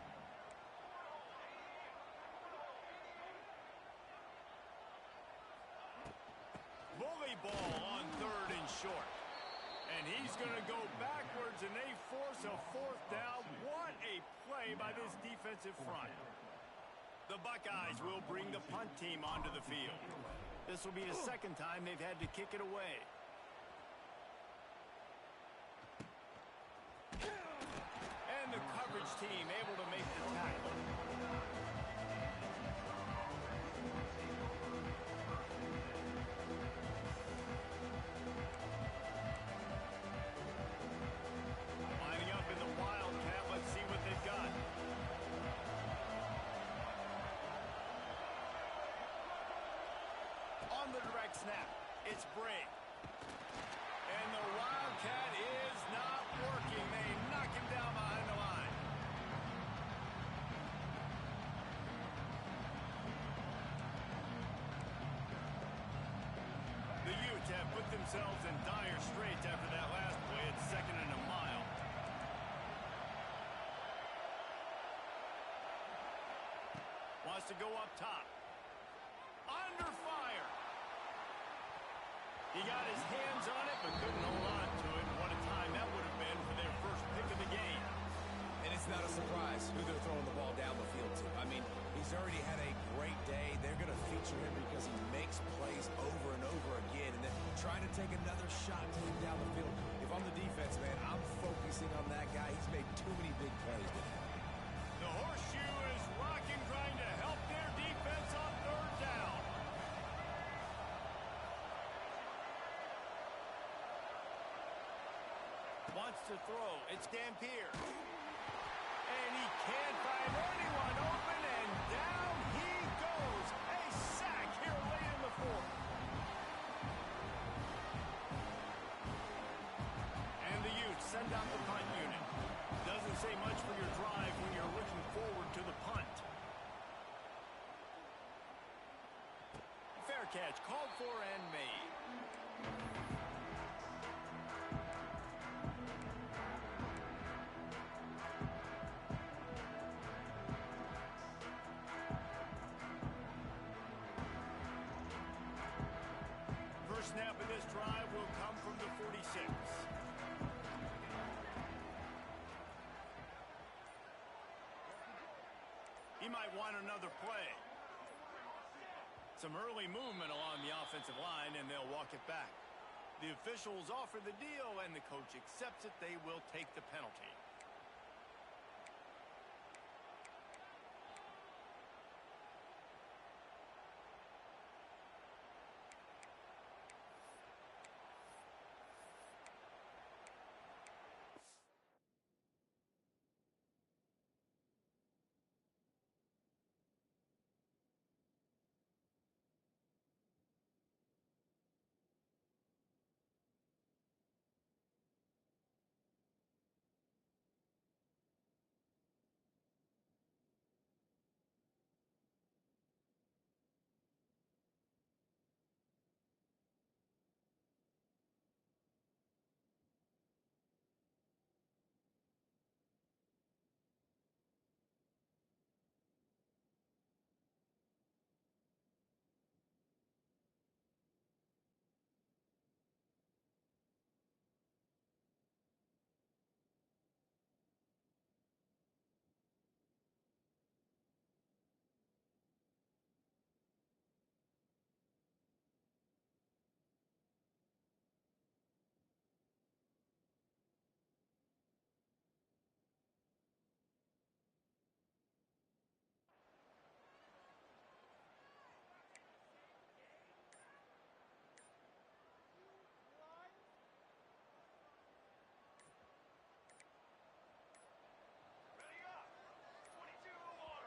Bully ball on 3rd and short. And he's going to go backwards, and they force a 4th down. What a play by this defensive front. The Buckeyes will bring the punt team onto the field. This will be the 2nd time they've had to kick it away. And the coverage team able to make the tackle. Lining up in the Wildcat. Let's see what they've got. On the direct snap, it's Bray. And the Wildcat is not working. They knock him down behind the line. The Utes have put themselves in dire straits after that last play. It's 2nd and a mile. Wants to go up top. Under fire. He got his hands on it, but couldn't hold on to it. What a time that would have been for their first pick of the game. And it's not a surprise who they're throwing the ball down the field to. I mean, he's already had a great day. They're going to feature him because he makes plays over and over again. And then trying to take another shot to him down the field. If I'm the defense, man, I'm focusing on that guy. He's made too many big plays today. The horseshoe is rocking, trying to help their defense on 3rd down. Wants to throw. It's Dampier. And he can't find anyone open, and down he goes. A sack here late in the 4th. And the Utes send out the punt unit. Doesn't say much for your drive when you're looking forward to the punt. Fair catch, called for and made. First snap of this drive will come from the 46. He might want another play. Some early movement along the offensive line, and they'll walk it back. The officials offer the deal, and the coach accepts it. They will take the penalty.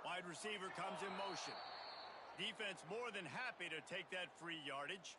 Wide receiver comes in motion. Defense more than happy to take that free yardage.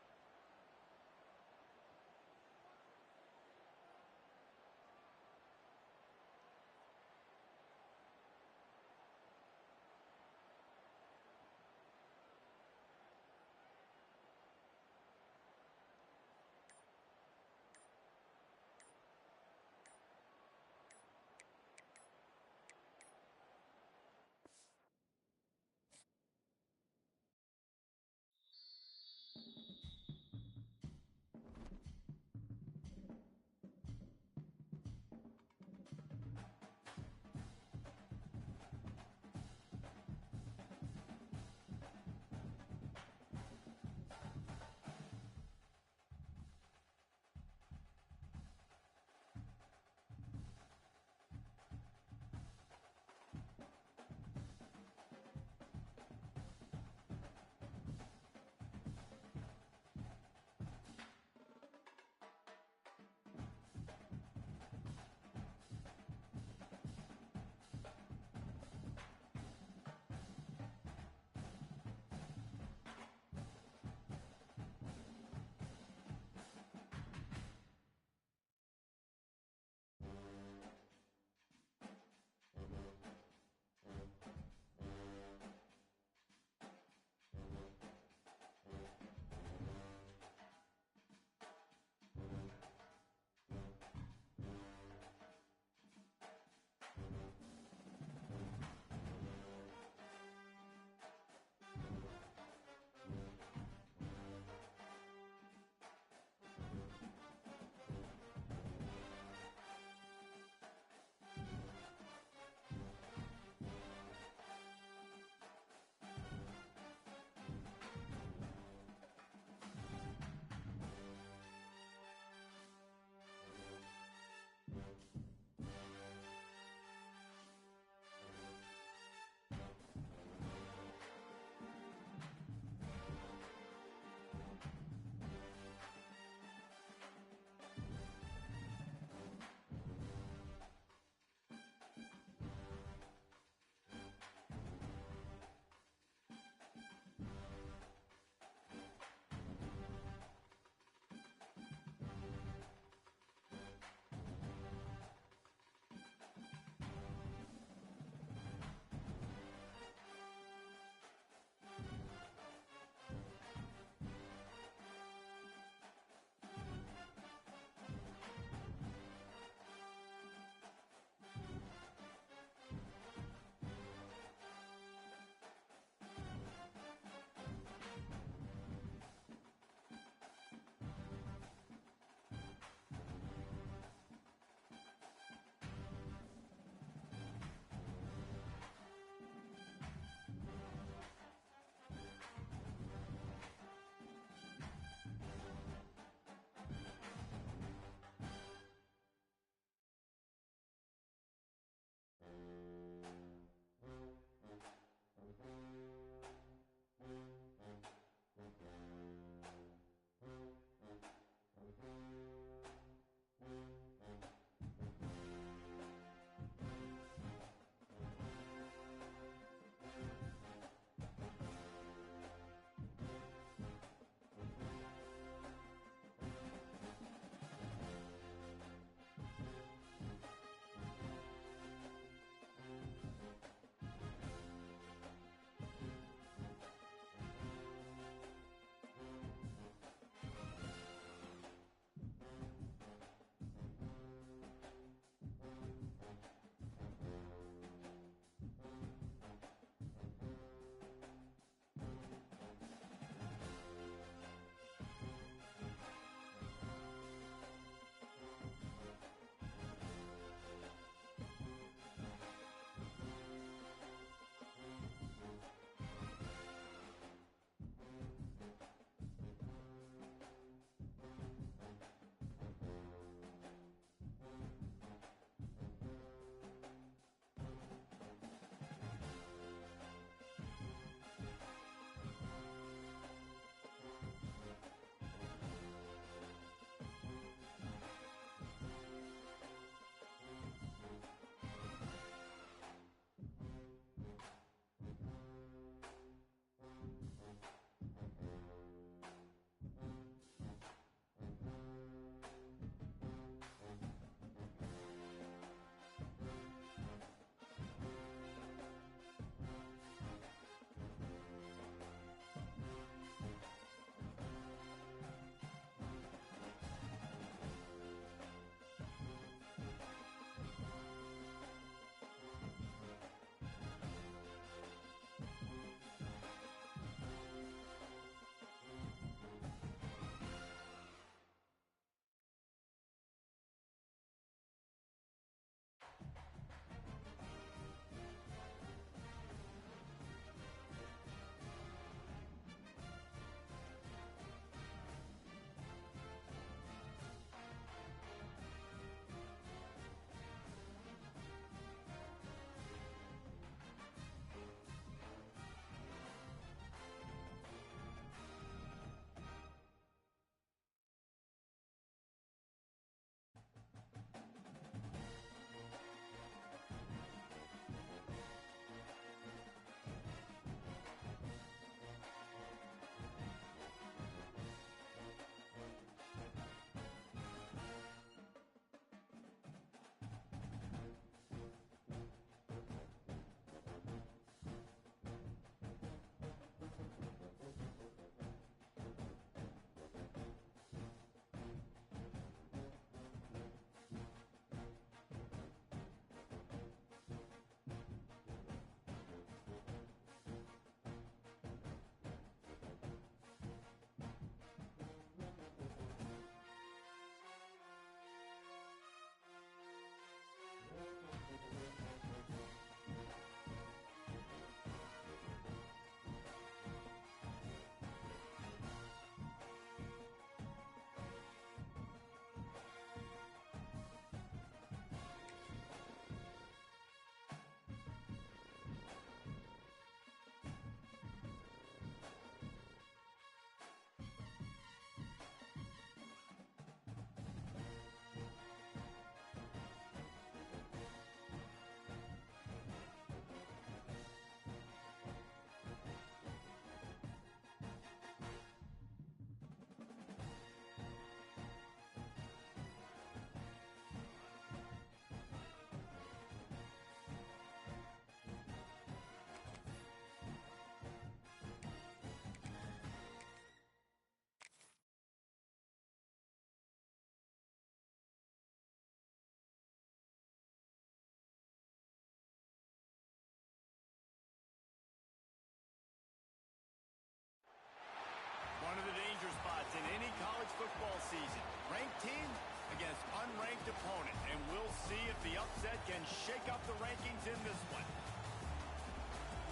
season. Ranked team against unranked opponent. And we'll see if the upset can shake up the rankings in this one.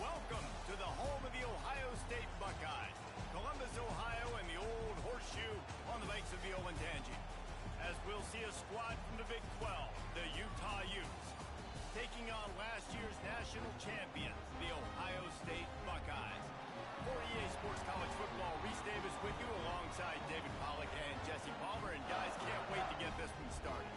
Welcome to the home of the Ohio State Buckeyes. Columbus, Ohio, and the old horseshoe on the banks of the Olentangy. As we'll see a squad from the Big 12, the Utah Utes, taking on last year's national champions, the Ohio State Buckeyes. For EA Sports College Football, Reese Davis with you alongside David Pollack and Jesse Palmer. And guys, can't wait to get this one started.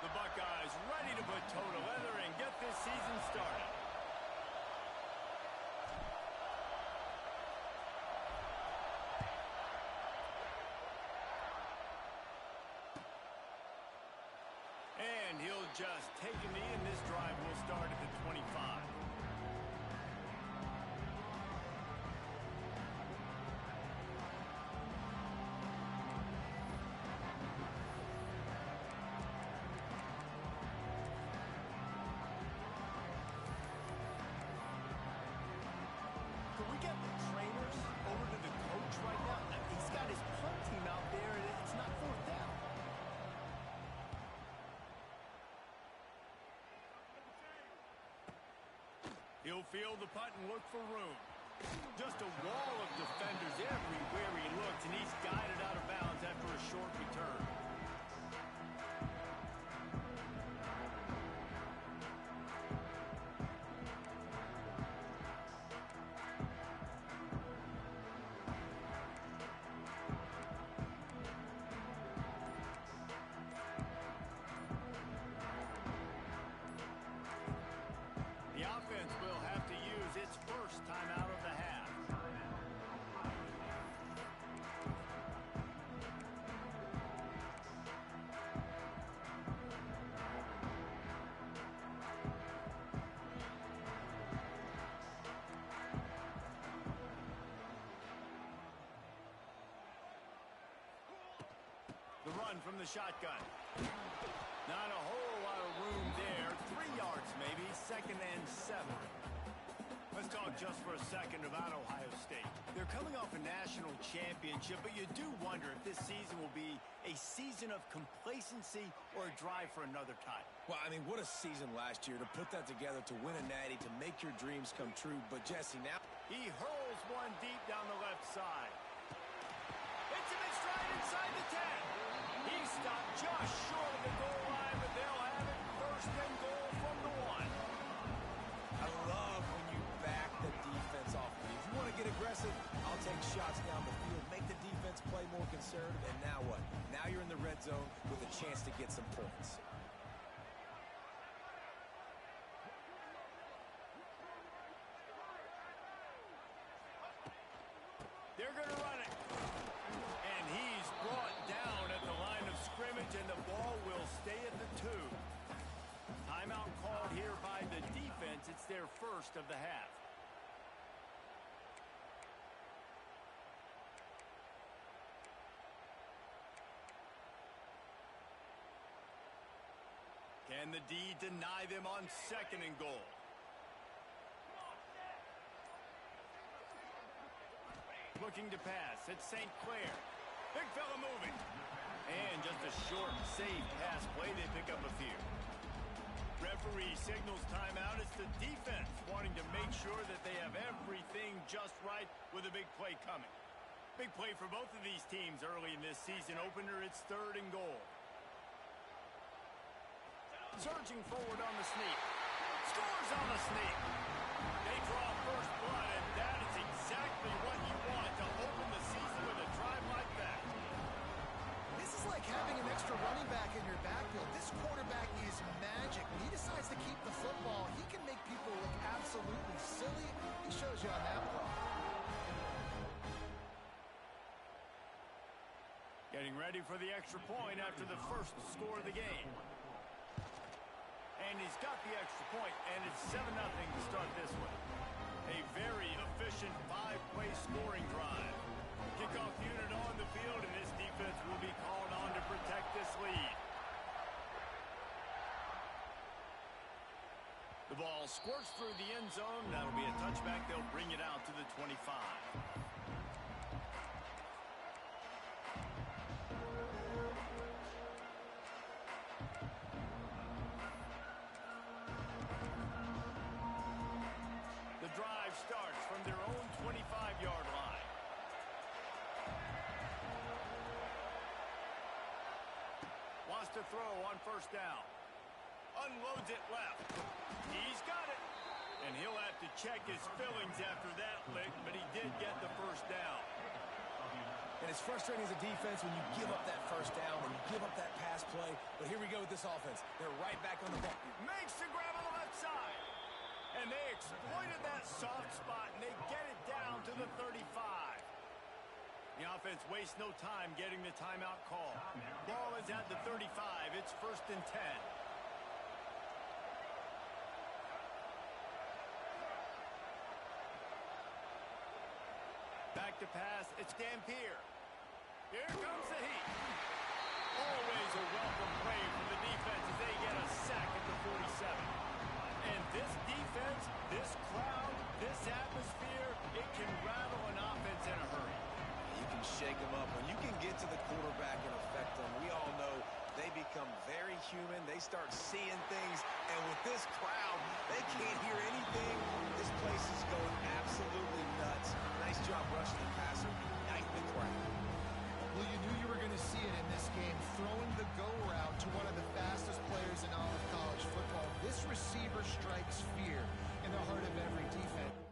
The Buckeyes ready to put toe to leather and get this season started. And he'll just take a knee, and this drive will start at the 25. Can we get the trainers over to the coach right now? He's got his punt team out there, and it's not fourth down. He'll field the punt and look for room. Just a wall of defenders everywhere he looks, and he's guided out of bounds after a short return. The offense will have to use its first time out of the half. The run from the shotgun. Not a whole lot of room there. 3 yards maybe, 2nd and 7. Let's talk just for a second about Ohio State. They're coming off a national championship, but you do wonder if this season will be a season of complacency or a drive for another title. Well, I mean, what a season last year to put that together, to win a natty, to make your dreams come true. But Jesse, now He hurls one deep down the left side. It's him in stride inside the 10. He stopped just short of the goal line, but they'll have it 1st and goal from the 1. I love when you back the defense off. If you want to get aggressive, I'll take shots down the field, make the defense play more conservative, and now what? Now you're in the red zone with a chance to get some points. They're going to run it. And he's brought down at the line of scrimmage, and the ball will stay at the 2. Timeout called here by the defense. It's their first of the half. Can the D deny them on 2nd and goal? Looking to pass. It's St. Clair. Big fella moving. And just a short, safe pass play. They pick up a few. Referee signals timeout. It's the defense wanting to make sure that they have everything just right with a big play coming. Big play for both of these teams early in this season opener. It's 3rd and goal. Surging forward on the sneak. Scores on the sneak. They draw first blood, and that is exactly what you want to open the season with a drive like that. This is like having an extra running back in your backfield. This quarterback is magic. When he decides to keep the football, he can make people look absolutely silly. He shows you on that play. Getting ready for the extra point after the first score of the game. and he's got the extra point, and it's 7-0 to start this one. A very efficient 5-play scoring drive. Kickoff unit on the field, and this defense will be called on to protect this lead. The ball squirts through the end zone. That'll be a touchback. They'll bring it out to the 25. The drive starts from their own 25-yard line. Wants to throw on first down. Unloads it left. He's got it. And he'll have to check his fillings after that lick, but he did get the first down. And it's frustrating as a defense when you give up that first down, when you give up that pass play. But here we go with this offense. They're right back on the ball. Makes the grab on the left side. And they exploited that soft spot, and they get it down to the 35. The offense wastes no time getting the timeout call. Ball is at the 35. It's 1st and 10. Back to pass. It's Dampier. Here comes the heat. Always a welcome play from the defense as they get a sack at the 47. And this defense, this crowd, this atmosphere, it can rattle an offense in a hurry. You can shake them up. When you can get to the quarterback and affect them, we all know they become very human. They start seeing things. And with this crowd, they can't hear anything. This place is going absolutely nuts. Nice job rushing the passer, igniting the crowd. Well, you knew you were going to see it in this game, throwing the go route to one of the fastest players in all of college football. This receiver strikes fear in the heart of every defense.